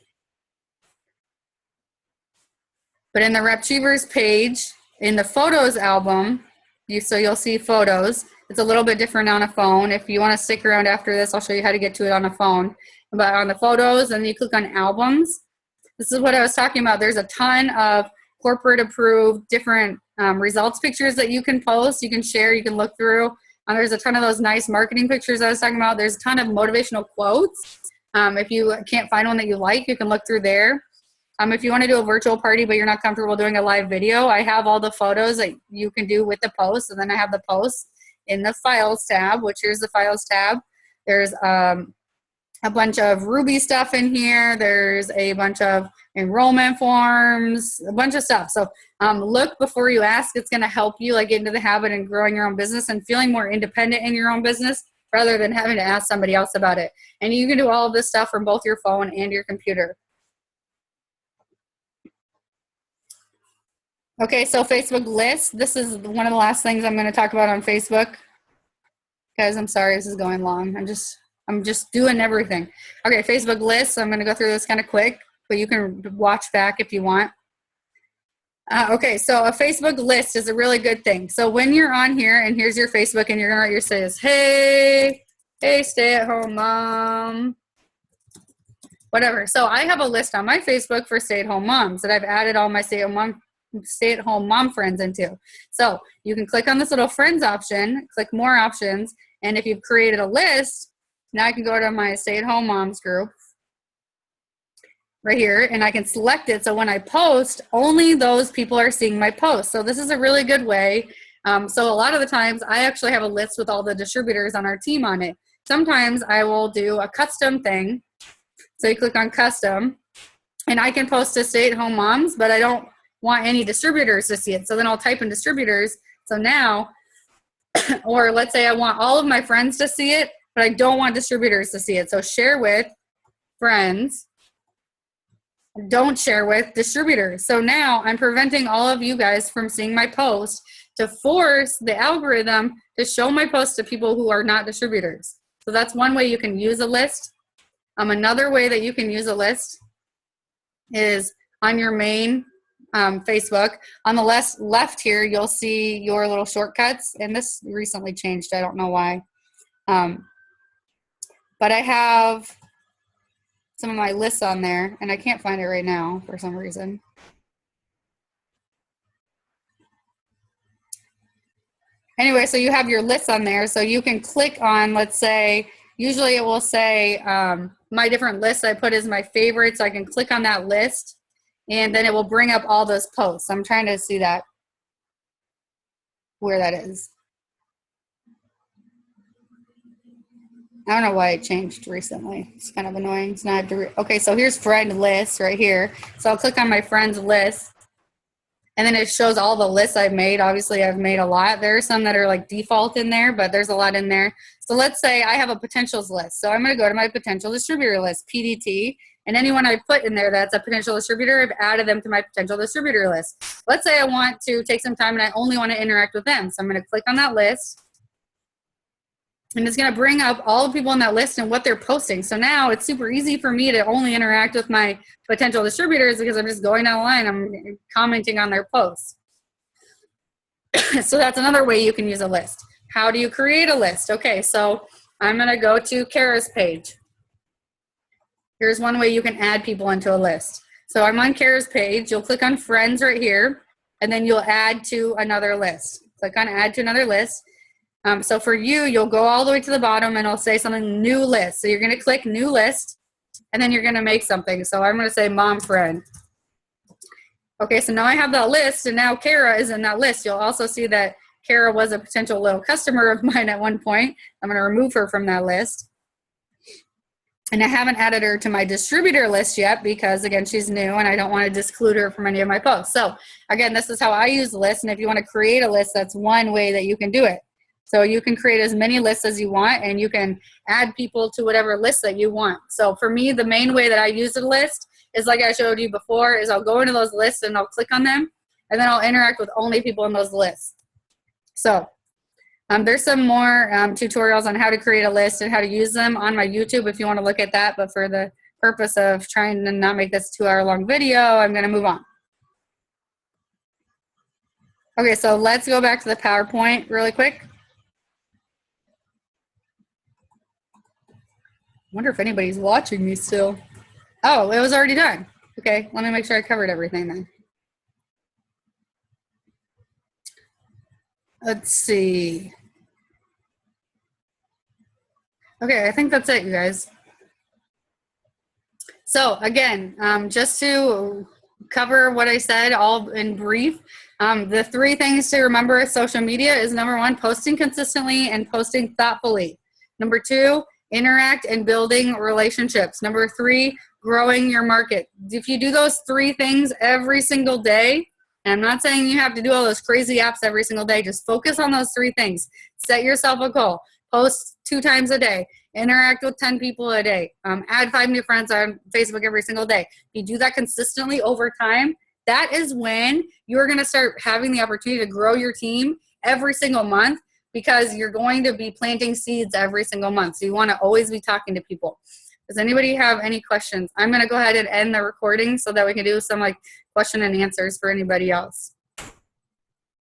But in the Rapchievers page, in the photos album, you'll see photos. It's a little bit different on a phone. If you want to stick around after this, I'll show you how to get to it on a phone. But on the photos, and you click on albums. This is what I was talking about. There's a ton of corporate approved different results pictures that you can post, you can share, you can look through. There's a ton of those nice marketing pictures I was talking about. There's a ton of motivational quotes. If you can't find one that you like, you can look through there. If you want to do a virtual party but you're not comfortable doing a live video, I have all the photos that you can do with the post, and then I have the posts in the Files tab, which here's the Files tab. There's a bunch of Ruby stuff in here. There's a bunch of enrollment forms, a bunch of stuff. So look before you ask. It's going to help you like get into the habit and growing your own business and feeling more independent in your own business rather than having to ask somebody else about it. And you can do all of this stuff from both your phone and your computer. Okay, so Facebook lists. This is one of the last things I'm going to talk about on Facebook. Guys, I'm sorry this is going long. I'm just doing everything. Okay, Facebook lists. I'm going to go through this kind of quick, but you can watch back if you want. Okay, so a Facebook list is a really good thing. So when you're on here, and here's your Facebook, and you're going to write your status, hey, stay-at-home mom, whatever. So I have a list on my Facebook for stay-at-home moms that I've added all my stay-at-home mom friends into. So you can click on this little friends option, click more options, and if you've created a list, now I can go to my stay-at-home moms group right here, and I can select it. So when I post, only those people are seeing my post. So this is a really good way. So a lot of the times I actually have a list with all the distributors on our team on it. Sometimes I will do a custom thing. So you click on custom, and I can post to stay-at-home moms, but I don't want any distributors to see it. So then I'll type in distributors. So now, or let's say I want all of my friends to see it, but I don't want distributors to see it. So share with friends, don't share with distributors. So now I'm preventing all of you guys from seeing my post to force the algorithm to show my post to people who are not distributors. So that's one way you can use a list. Another way that you can use a list is on your main Facebook. On the left here, you'll see your little shortcuts, and this recently changed. I don't know why. But I have some of my lists on there, and I can't find it right now for some reason. Anyway, so you have your lists on there, so you can click on, let's say, usually it will say my different lists I put as my favorites. So I can click on that list, and then it will bring up all those posts. I'm trying to see that, where that is. I don't know why it changed recently. It's kind of annoying. So now I have to okay, so here's friend list right here. So I'll click on my friends list, and then it shows all the lists I've made. Obviously, I've made a lot. There are some that are like default in there, but there's a lot in there. So let's say I have a potentials list. So I'm going to go to my potential distributor list, PDT, and anyone I put in there that's a potential distributor, I've added them to my potential distributor list. Let's say I want to take some time and I only want to interact with them. So I'm going to click on that list. And it's going to bring up all the people on that list and what they're posting. So now it's super easy for me to only interact with my potential distributors because I'm just going down the line. I'm commenting on their posts. So that's another way you can use a list. How do you create a list? Okay, so I'm going to go to Kara's page. Here's one way you can add people into a list. So I'm on Kara's page. You'll click on friends right here, and then you'll add to another list. Click on add to another list. So for you, you'll go all the way to the bottom and it'll say something new list. So you're going to click new list, and then you're going to make something. So I'm going to say mom friend. Okay, so now I have that list, and now Kara is in that list. You'll also see that Kara was a potential little customer of mine at one point. I'm going to remove her from that list. And I haven't added her to my distributor list yet because, again, she's new and I don't want to disclude her from any of my posts. So, again, this is how I use lists. And if you want to create a list, that's one way that you can do it. So you can create as many lists as you want, and you can add people to whatever list that you want. So for me, the main way that I use a list is like I showed you before, is I'll go into those lists and I'll click on them, and then I'll interact with only people in those lists. So there's some more tutorials on how to create a list and how to use them on my YouTube if you want to look at that. But for the purpose of trying to not make this a 2-hour-long video, I'm going to move on. Okay, so let's go back to the PowerPoint really quick. I wonder if anybody's watching me still. Oh, it was already done. Okay, let me make sure I covered everything then. Let's see. Okay, I think that's it, you guys. So again, just to cover what I said all in brief, the 3 things to remember with social media is number 1, posting consistently and posting thoughtfully. Number 2, interact and building relationships. Number 3, growing your market. If you do those 3 things every single day, and I'm not saying you have to do all those crazy apps every single day, just focus on those 3 things. Set yourself a goal. Post 2 times a day. Interact with 10 people a day. Add 5 new friends on Facebook every single day. If you do that consistently over time, that is when you're going to start having the opportunity to grow your team every single month, because you're going to be planting seeds every single month. So you want to always be talking to people. Does anybody have any questions? I'm going to go ahead and end the recording so that we can do some like question and answers for anybody else.